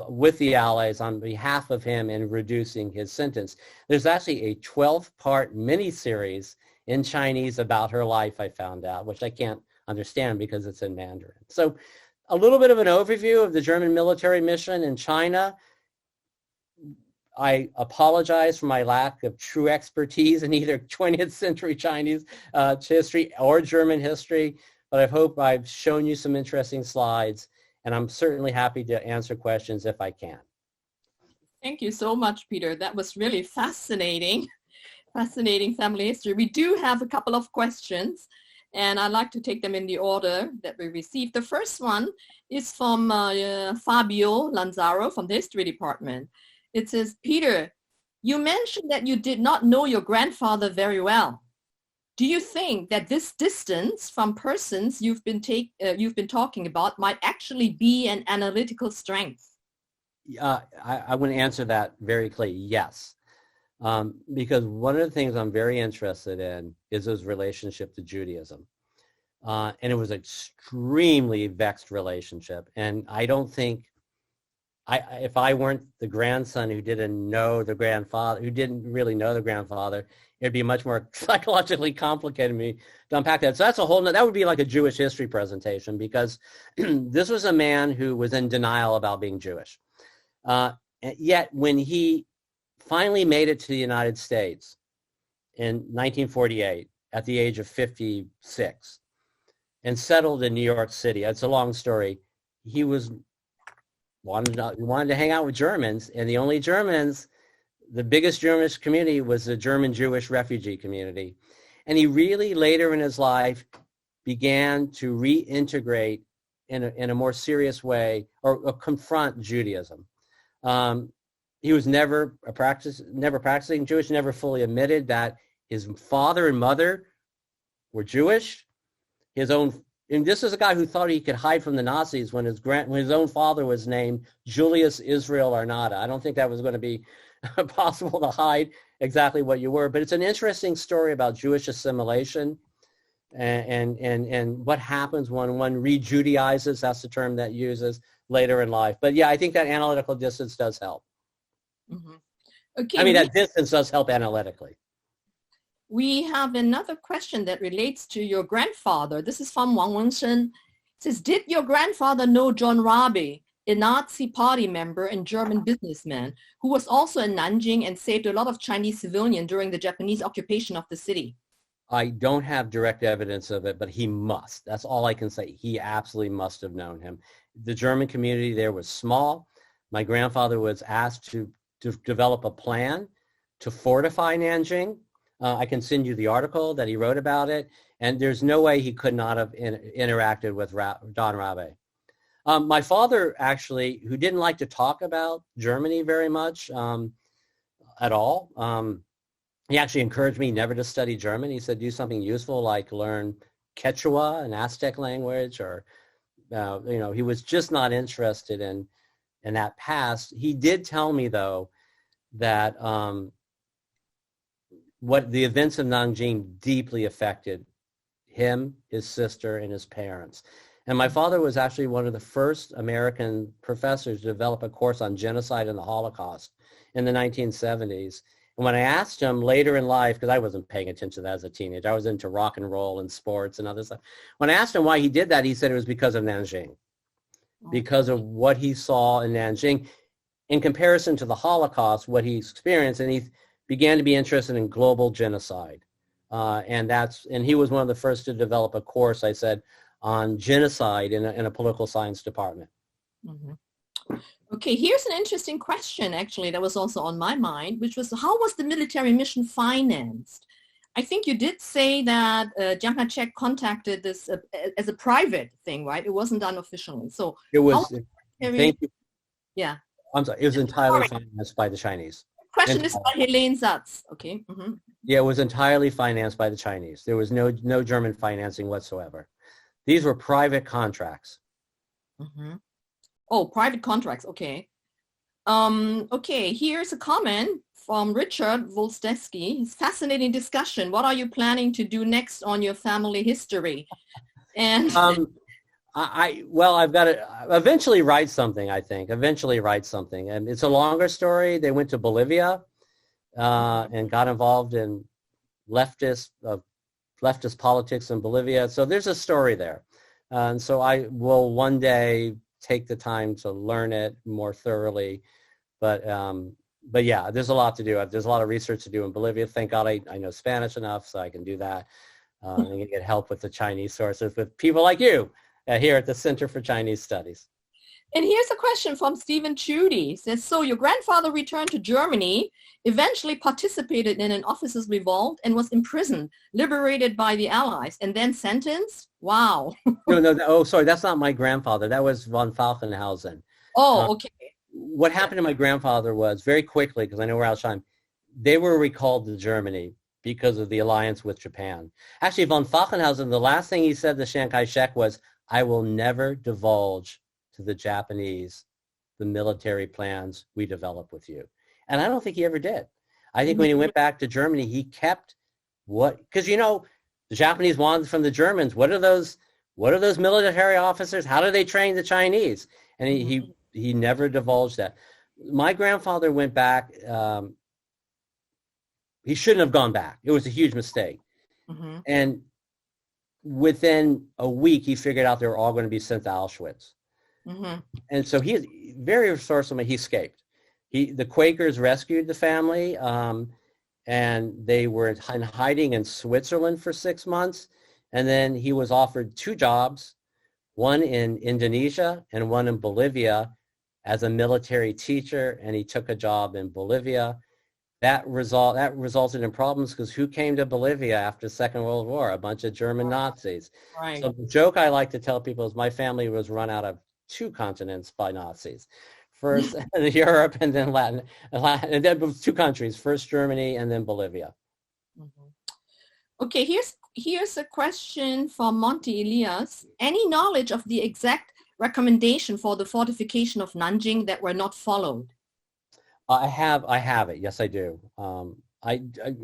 with the Allies on behalf of him in reducing his sentence. There's actually a 12-part miniseries in Chinese about her life, I found out, which I can't understand because it's in Mandarin. So a little bit of an overview of the German military mission in China. I apologize for my lack of true expertise in either 20th century Chinese history or German history, but I hope I've shown you some interesting slides, and I'm certainly happy to answer questions if I can.
Thank you so much, Peter. That was really fascinating. Fascinating family history. We do have a couple of questions, and I'd like to take them in the order that we received. The first one is from Fabio Lanzaro from the History Department. It says, Peter, you mentioned that you did not know your grandfather very well. Do you think that this distance from persons you've been talking about might actually be an analytical strength?
I want to answer that very clearly, yes. Because one of the things I'm very interested in is his relationship to Judaism. And it was an extremely vexed relationship. And I don't think, if I weren't the grandson who didn't know the grandfather, who didn't really know the grandfather, it'd be much more psychologically complicated for me to unpack that. So that's that would be like a Jewish history presentation, because this was a man who was in denial about being Jewish. Yet when he finally made it to the United States in 1948 at the age of 56 and settled in New York City. It's a long story. He wanted to hang out with Germans, and the only Germans, the biggest Jewish community was the German Jewish refugee community. And he really later in his life began to reintegrate in a more serious way or confront Judaism. He was never practicing Jewish, never fully admitted that his father and mother were Jewish. And this is a guy who thought he could hide from the Nazis when his own father was named Julius Israel Arnade. I don't think that was going to be possible to hide exactly what you were, but it's an interesting story about Jewish assimilation and what happens when one re-Judaizes, that's the term that uses, later in life. But yeah, I think that analytical distance does help.
Mm-hmm. Okay,
that distance does help analytically.
We have another question that relates to your grandfather. This is from Wang Wenshen. says, did your grandfather know John Rabe, a Nazi party member and German businessman who was also in Nanjing and saved a lot of Chinese civilians during the Japanese occupation of the city?
I don't have direct evidence of it, but he must. That's all I can say. He absolutely must have known him. The German community there was small. My grandfather was asked to develop a plan to fortify Nanjing. I can send you the article that he wrote about it, and there's no way he could not have interacted with Don Rabe. My father, actually, who didn't like to talk about Germany very much at all, he actually encouraged me never to study German. He said, do something useful like learn Quechua, an Aztec language, or, he was just not interested in that past. He did tell me, though, that what the events of Nanjing deeply affected him, his sister, and his parents. And my father was actually one of the first American professors to develop a course on genocide and the Holocaust in the 1970s. And when I asked him later in life, because I wasn't paying attention to that as a teenager, I was into rock and roll and sports and other stuff. When I asked him why he did that, he said it was because of Nanjing, because of what he saw in Nanjing in comparison to the Holocaust, what he experienced, and he began to be interested in global genocide. And he was one of the first to develop a course, I said, on genocide in a political science department.
Mm-hmm. Okay, here's an interesting question, actually, that was also on my mind, which was, how was the military mission financed? I think you did say that Chiang Kai-shek contacted this as a private thing, right? It wasn't done officially. So
it was. Thank you.
Yeah.
I'm sorry. It was entirely financed by the Chinese.
Question is by Helene Satz. Okay. Mm-hmm.
Yeah, it was entirely financed by the Chinese. There was no German financing whatsoever. These were private contracts.
Mm-hmm. Oh, private contracts. Okay. Okay, here's a comment from Richard Volstesky. It's fascinating discussion. What are you planning to do next on your family history? And
I've got to eventually write something, I think. Eventually write something. And it's a longer story. They went to Bolivia and got involved in leftist politics in Bolivia. So there's a story there. And so I will one day take the time to learn it more thoroughly. But yeah, there's a lot to do. There's a lot of research to do in Bolivia. Thank God I know Spanish enough so I can do that. I'm going to get help with the Chinese sources with people like you here at the Center for Chinese Studies.
And here's a question from Stephen Chudy. It says, so your grandfather returned to Germany, eventually participated in an officers' revolt and was imprisoned, liberated by the Allies, and then sentenced? Wow.
No. Oh, sorry. That's not my grandfather. That was von Falkenhausen.
Oh, okay.
What happened to my grandfather was, very quickly, because I know we're out of time, they were recalled to Germany because of the alliance with Japan. Actually, von Falkenhausen, the last thing he said to Chiang Kai-shek was, I will never divulge to the Japanese the military plans we develop with you. And I don't think he ever did. I think when he went back to Germany, he kept because the Japanese wanted from the Germans, what are those military officers? How do they train the Chinese? And he never divulged that. My grandfather went back. He shouldn't have gone back. It was a huge mistake. Mm-hmm. And within a week, he figured out they were all going to be sent to Auschwitz. Mm-hmm. And so he's very resourceful. He escaped. The Quakers rescued the family, and they were in hiding in Switzerland for 6 months. And then he was offered 2 jobs, one in Indonesia and one in Bolivia as a military teacher. And he took a job in Bolivia. That resulted in problems because who came to Bolivia after the Second World War? A bunch of German Nazis. Right. So the joke I like to tell people is my family was run out of 2 continents by Nazis. First Europe and then Latin, and then 2 countries, first Germany and then Bolivia.
Mm-hmm. Okay, here's a question from Monte Elias. Any knowledge of the exact recommendation for the fortification of Nanjing that were not followed?
I have it. Yes, I do. I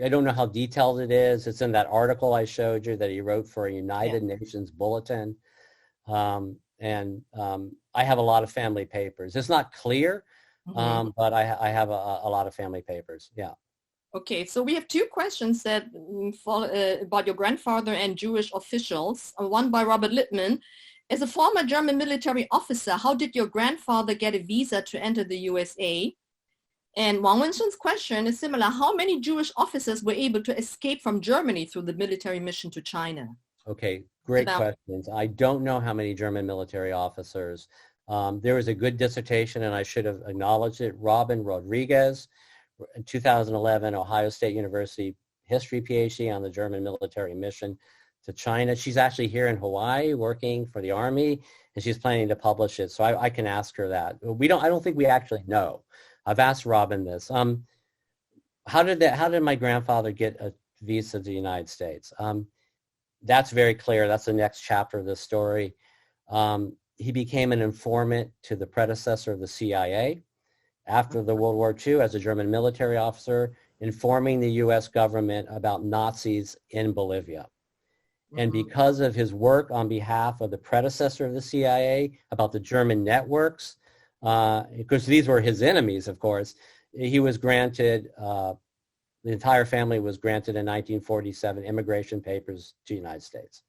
don't know how detailed it is. It's in that article I showed you that he wrote for a United Nations bulletin. And I have a lot of family papers. It's not clear, but I have a lot of family papers. Yeah.
Okay, so we have 2 questions that follow, about your grandfather and Jewish officials. One by Robert Littman. As a former German military officer, how did your grandfather get a visa to enter the USA? And Wang Wenshun's question is similar. How many Jewish officers were able to escape from Germany through the military mission to China?
Okay, great questions. I don't know how many German military officers. There was a good dissertation, and I should have acknowledged it. Robin Rodriguez, in 2011, Ohio State University history PhD on the German military mission to China. She's actually here in Hawaii working for the Army, and she's planning to publish it. So I can ask her that. I don't think we actually know. I've asked Robin this. How did my grandfather get a visa to the United States? That's very clear. That's the next chapter of the story. He became an informant to the predecessor of the CIA after the World War II as a German military officer, informing the U.S. government about Nazis in Bolivia. And because of his work on behalf of the predecessor of the CIA about the German networks, because these were his enemies, of course, he was granted, the entire family was granted in 1947 immigration papers to the United States.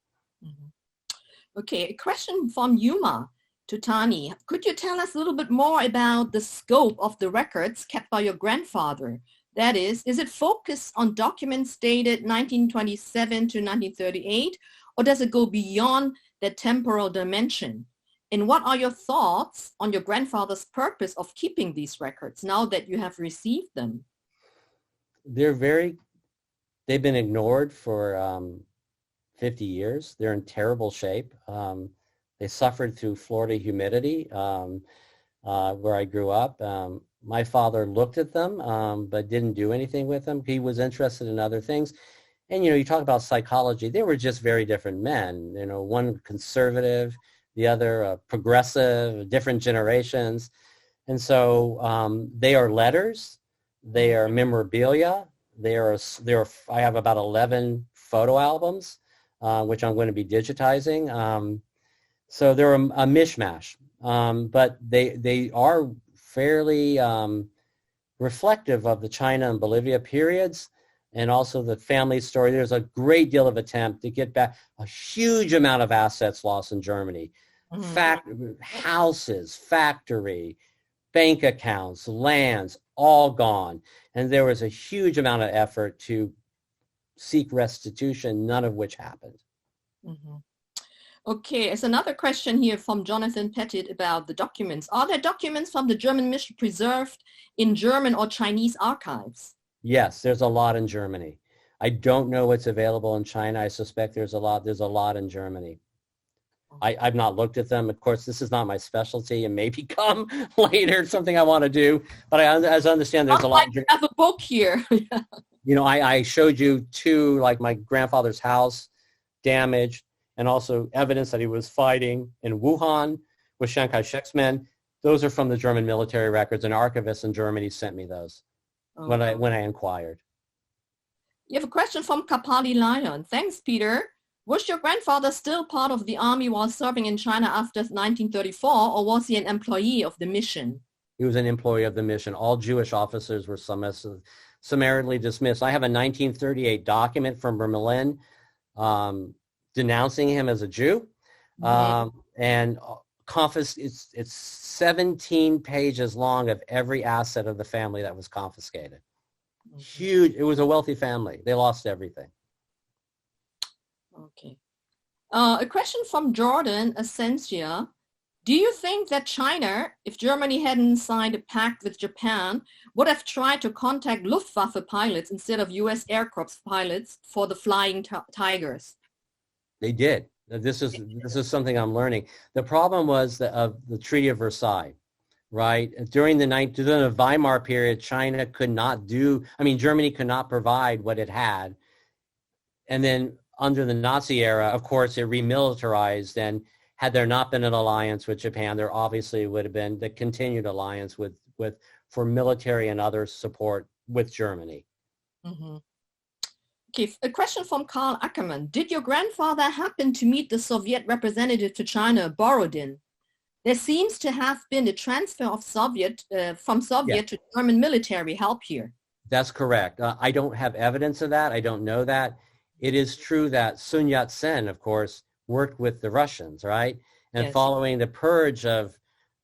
Okay, a question from Yuma to Tani. Could you tell us a little bit more about the scope of the records kept by your grandfather? That is it focused on documents dated 1927 to 1938, or does it go beyond the temporal dimension? And what are your thoughts on your grandfather's purpose of keeping these records now that you have received them?
They've been ignored for 50 years. They're in terrible shape. They suffered through Florida humidity where I grew up. My father looked at them, but didn't do anything with them. He was interested in other things. And, you talk about psychology. They were just very different men. One conservative, the other progressive, different generations. And so they are letters. They are memorabilia. I have about 11 photo albums, which I'm going to be digitizing. So they're a mishmash, but they are fairly reflective of the China and Bolivia periods and also the family story. There's a great deal of attempt to get back a huge amount of assets lost in Germany. Houses, factory, bank accounts, lands, all gone. And there was a huge amount of effort to seek restitution, none of which happened.
Okay, there's another question here from Jonathan Pettit about the documents. Are there documents from the German mission preserved in German or Chinese archives?
Yes, there's a lot in Germany. I don't know what's available in China. I suspect there's a lot in Germany. I've not looked at them. Of course, this is not my specialty and may become later something I want to do. But as I understand, there's a lot.
I have a book here.
I showed you two, like my grandfather's house damaged, and also evidence that he was fighting in Wuhan with Chiang Kai-shek's men. Those are from the German military records, and archivists in Germany sent me those when I inquired.
You have a question from Kapali Lion. Thanks, Peter. Was your grandfather still part of the army while serving in China after 1934, or was he an employee of the mission?
He was an employee of the mission. All Jewish officers were summarily dismissed. I have a 1938 document from Berlin denouncing him as a Jew, and it's 17 pages long of every asset of the family that was confiscated. Huge. It was a wealthy family. They lost everything.
Okay. A question from Jordan Ascensia. Do you think that China, if Germany hadn't signed a pact with Japan, would have tried to contact Luftwaffe pilots instead of U.S. Air Corps pilots for the Flying Tigers?
They did. This is something I'm learning. The problem was the Treaty of Versailles, right? During the Weimar period, Germany could not provide what it had. And then under the Nazi era, of course, it remilitarized, and had there not been an alliance with Japan, there obviously would have been the continued alliance for military and other support with Germany.
Okay, a question from Karl Ackerman. Did your grandfather happen to meet the Soviet representative to China, Borodin? There seems to have been a transfer of from Soviet to German military help here.
That's correct. I don't have evidence of that. I don't know that. It is true that Sun Yat-sen, of course, worked with the Russians, right? and
Yes.
following the purge of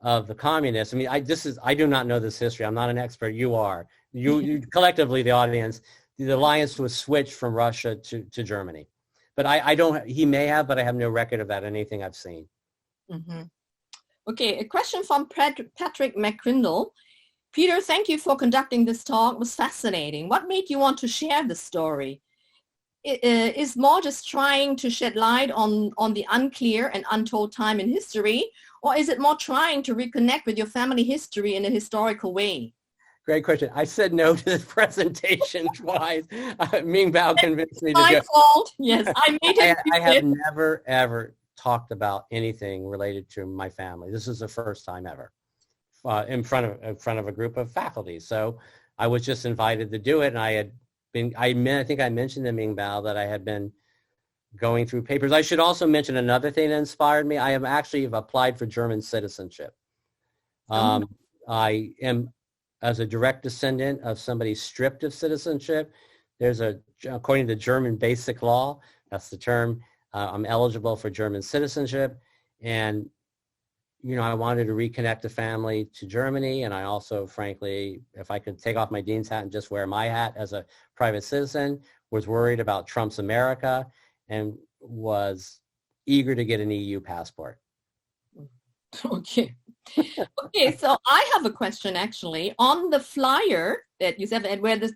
the communists. I mean, I do not know this history. I'm not an expert. You are. You collectively, the audience, the alliance was switched from Russia to Germany. But I don't, he may have, but I have no record of that, anything I've seen.
Mm-hmm. Okay, a question from Patrick McCrindle. Peter, thank you for conducting this talk. It was fascinating. What made you want to share the story? Is more just trying to shed light on the unclear and untold time in history, or is it more trying to reconnect with your family history in a historical way?
Great question. I said no to this presentation twice. Ming Bao convinced me to do
My
it.
fault. Yes, I made it.
I have never, ever talked about anything related to my family. This is the first time ever in front of a group of faculty. So I was just invited to do it, and I think I mentioned to Ming Bao that I had been going through papers. I should also mention another thing that inspired me. I have actually applied for German citizenship. I am, as a direct descendant of somebody stripped of citizenship, according to German basic law, that's the term, I'm eligible for German citizenship. And, I wanted to reconnect the family to Germany. And I also, frankly, if I could take off my dean's hat and just wear my hat as a private citizen, was worried about Trump's America and was eager to get an EU passport.
Okay. Okay, so I have a question actually. On the flyer that you said,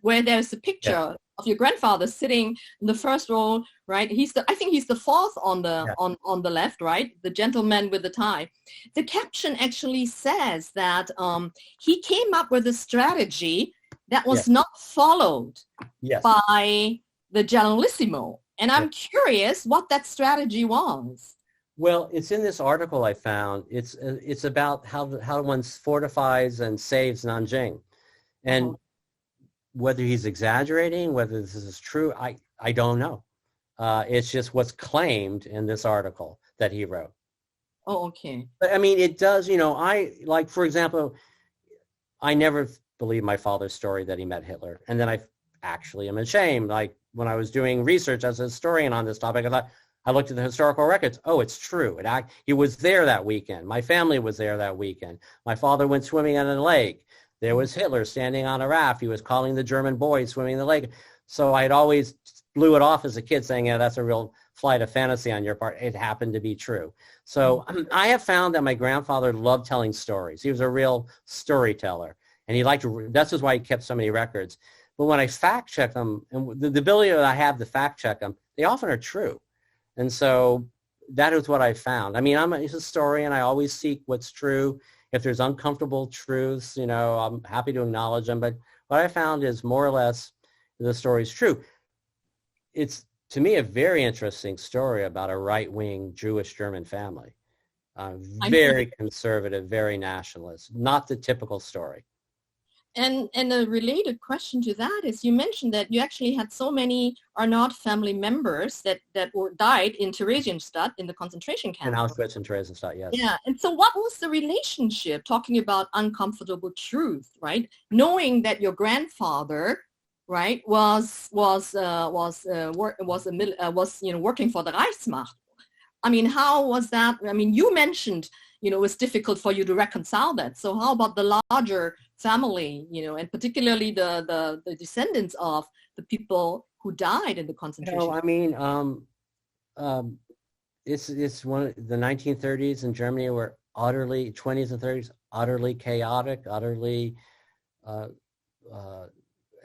where there's a picture of your grandfather sitting in the first row, right? I think he's the fourth on the left, right? The gentleman with the tie. The caption actually says that he came up with a strategy that was not followed by the Generalissimo. And I'm curious what that strategy was.
Well, it's in this article I found. It's about how one fortifies and saves Nanjing, and whether he's exaggerating, whether this is true, I don't know. It's just what's claimed in this article that he wrote.
Oh, okay.
But I mean, it does. For example, I never believed my father's story that he met Hitler, and then I actually am ashamed. Like when I was doing research as a historian on this topic, I looked at the historical records. Oh, it's true. He was there that weekend. My family was there that weekend. My father went swimming in a lake. There was Hitler standing on a raft. He was calling the German boys swimming in the lake. So I had always blew it off as a kid saying, that's a real flight of fantasy on your part. It happened to be true. So I have found that my grandfather loved telling stories. He was a real storyteller. And that's just why he kept so many records. But when I fact check them, and the ability that I have to fact check them, they often are true. And so that is what I found. I mean, I'm a historian. I always seek what's true. If there's uncomfortable truths, I'm happy to acknowledge them. But what I found is more or less the story's true. It's, to me, a very interesting story about a right-wing Jewish German family. Very conservative, very nationalist, not the typical story.
And a related question to that is, you mentioned that you actually had so many Arnade family members that died in Theresienstadt in the concentration camp.
In Auschwitz and Theresienstadt, yes.
Yeah, and so what was the relationship, talking about uncomfortable truth, right? Knowing that your grandfather, right, was working for the Reichsmacht. I mean, how was that? I mean, you mentioned, it was difficult for you to reconcile that. So how about the larger family, and particularly the descendants of the people who died in the concentration camp?
I mean, it's one of the 1930s in Germany were 20s and 30s, utterly chaotic, utterly,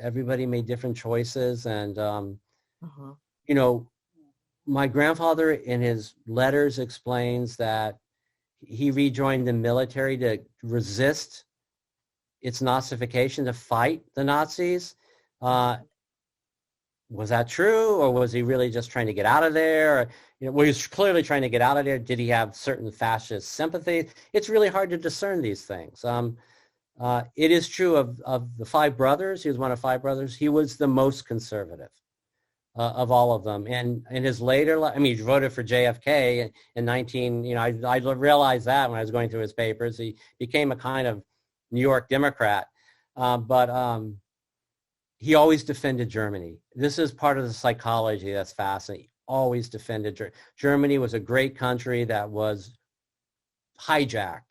everybody made different choices. And, my grandfather in his letters explains that he rejoined the military to resist its Nazification, to fight the Nazis. Was that true, or was he really just trying to get out of there? Or, he was clearly trying to get out of there. Did he have certain fascist sympathy? It's really hard to discern these things. It is true of the five brothers. He was one of five brothers. He was the most conservative of all of them. And in his later, he voted for JFK in I realized that when I was going through his papers. He became a kind of New York Democrat, but he always defended Germany. This is part of the psychology that's fascinating. He always defended Germany. Was a great country that was hijacked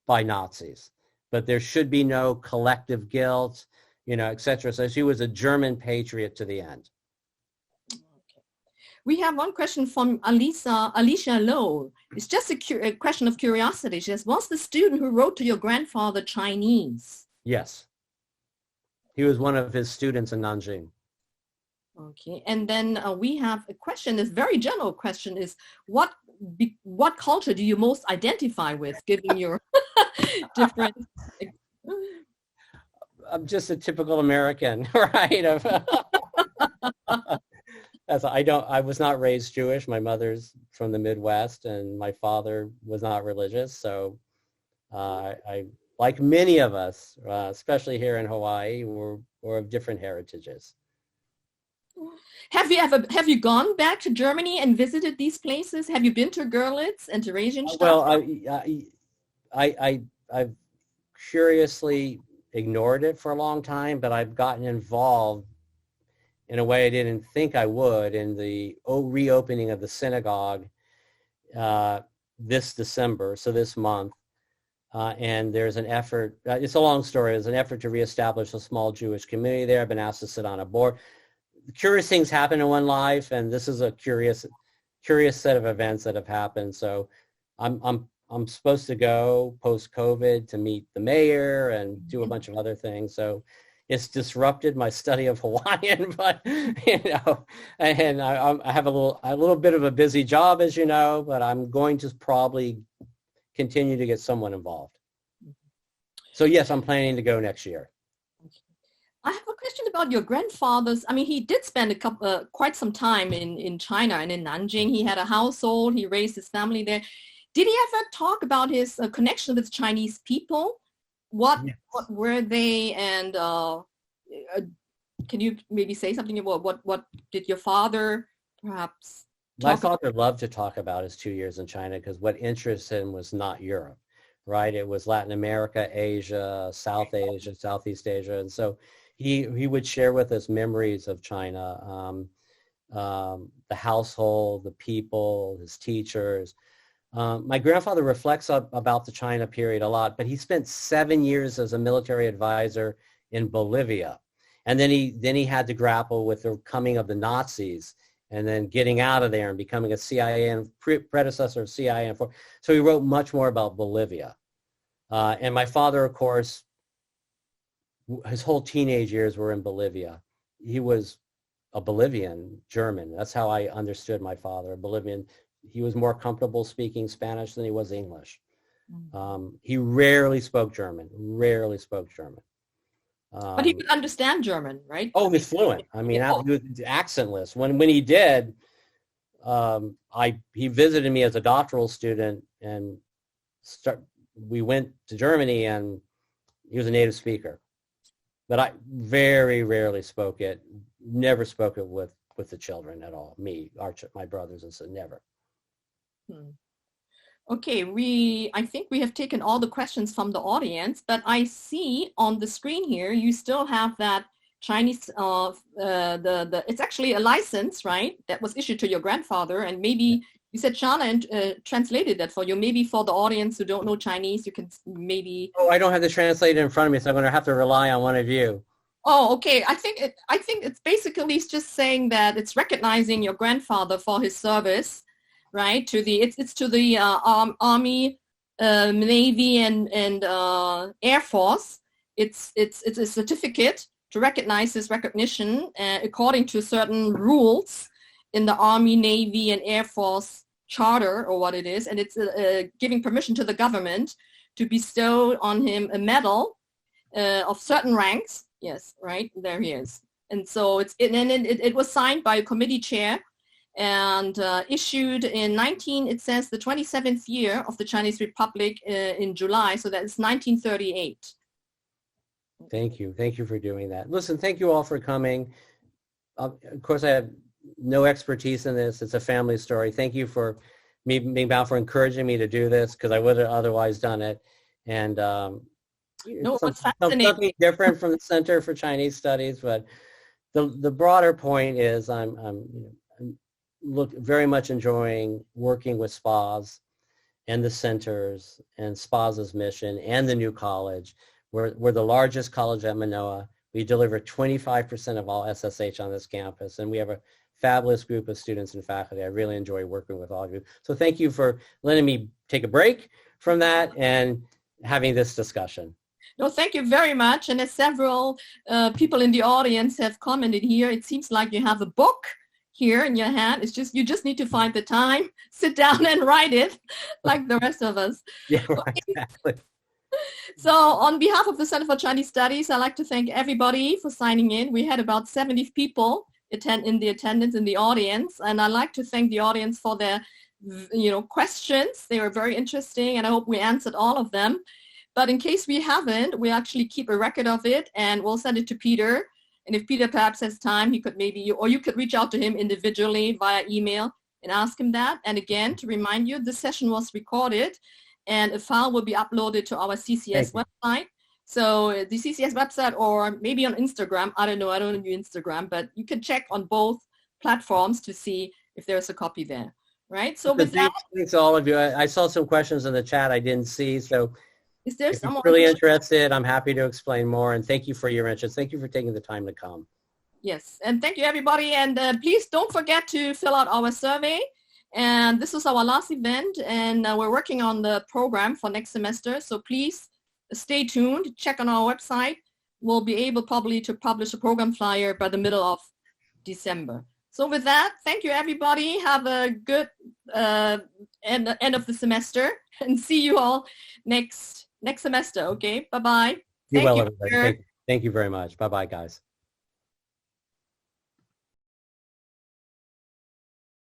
by Nazis, but there should be no collective guilt, etc. So she was a German patriot to the end.
We have one question from Alicia Lowe. It's just a question of curiosity. She says, was the student who wrote to your grandfather Chinese?
Yes. He was one of his students in Nanjing.
Okay, and then we have a question, this very general question is, what culture do you most identify with, given your different...
I'm just a typical American, right? I was not raised Jewish. My mother's from the Midwest, and my father was not religious. So I, like many of us, especially here in Hawaii, we're of different heritages.
Have you gone back to Germany and visited these places? Have you been to Görlitz and to Regenstadt?
Well, I've curiously ignored it for a long time, but I've gotten involved in a way I didn't think I would in the reopening of the synagogue this December, so this month. And there's an effort, it's a long story, there's an effort to reestablish a small Jewish community there. I've been asked to sit on a board. Curious things happen in one life, and this is a curious set of events that have happened. So I'm supposed to go post-COVID to meet the mayor and do a bunch of other things. So it's disrupted my study of Hawaiian, but and I have a little bit of a busy job, as you know, but I'm going to probably continue to get someone involved. So yes, I'm planning to go next year.
I have a question about your grandfather's. I mean, he did spend quite some time in China and in Nanjing. He had a household. He raised his family there. Did he ever talk about his connection with Chinese people? What were they? And can you maybe say something about what did your father perhaps
My father loved to talk about his 2 years in China because what interested him was not Europe, right? It was Latin America, Asia, South Asia, Southeast Asia. And so he would share with us memories of China, the household, the people, his teachers. My grandfather reflects about the China period a lot, but he spent 7 years as a military advisor in Bolivia. And then he had to grapple with the coming of the Nazis and then getting out of there and becoming a CIA and predecessor of CIA. So he wrote much more about Bolivia. And my father, of course, his whole teenage years were in Bolivia. He was a Bolivian German. That's how I understood my father, a Bolivian. He was more comfortable speaking Spanish than he was English. He rarely spoke German.
But he could understand German, right?
Oh, he's fluent. I mean, he was accentless. When he did, he visited me as a doctoral student, and we went to Germany, and he was a native speaker. But I very rarely spoke it. Never spoke it with the children at all. My brothers, and so never.
Okay, I think we have taken all the questions from the audience, but I see on the screen here you still have that Chinese it's actually a license, right? That was issued to your grandfather, and maybe you said Shana translated that for you. Maybe for the audience who don't know Chinese, you can maybe.
Oh, I don't have the translator in front of me, so I'm going to have to rely on one of you.
Oh, okay. I think it's basically just saying that it's recognizing your grandfather for his service. Right, it's to the Army, Navy, and Air Force. It's a certificate to recognize his recognition according to certain rules in the Army, Navy, and Air Force charter, or what it is, and it's giving permission to the government to bestow on him a medal of certain ranks. Yes, right, there he is. And so it was signed by a committee chair. And issued in it says the 27th year of the Chinese Republic in July, so that is 1938.
Thank you for doing that. Listen, thank you all for coming. Of course, I have no expertise in this. It's a family story. Thank you for for encouraging me to do this, because I would have otherwise done it. And something different from the Center for Chinese Studies, but the broader point is I'm very much enjoying working with spas and the centers and SPASA's mission and the new college. We're the largest college at Manoa. We deliver 25% of all SSH on this campus, and we have a fabulous group of students and faculty. I really enjoy working with all of you. So thank you for letting me take a break from that and having this discussion.
No, thank you very much. And as several people in the audience have commented here, it seems like you have a book here in your hand. It's just, you just need to find the time, sit down and write it like the rest of us.
Yeah, right, exactly.
So on behalf of the Center for Chinese Studies, I'd like to thank everybody for signing in. We had about 70 people in the audience, and I'd like to thank the audience for their questions. They were very interesting, and I hope we answered all of them. But in case we haven't, we actually keep a record of it, and we'll send it to Peter. And if Peter perhaps has time, he could you could reach out to him individually via email and ask him that. And again, to remind you, this session was recorded, and a file will be uploaded to our CCS website. So the CCS website, or maybe on Instagram, I don't know Instagram, but you can check on both platforms to see if there's a copy there, right? So with that,
thanks to all of you. I saw some questions in the chat I didn't see, so
is there
if you're really interested, I'm happy to explain more, and thank you for your interest. Thank you for taking the time to come.
Yes, and thank you everybody, and please don't forget to fill out our survey. And this was our last event, and we're working on the program for next semester, so please stay tuned, check on our website. We'll be able probably to publish a program flyer by the middle of December. So with that, thank you everybody. Have a good end of the semester, and see you all next semester. Okay, bye-bye.
Be well, everybody. Thank you very much. Bye-bye, guys.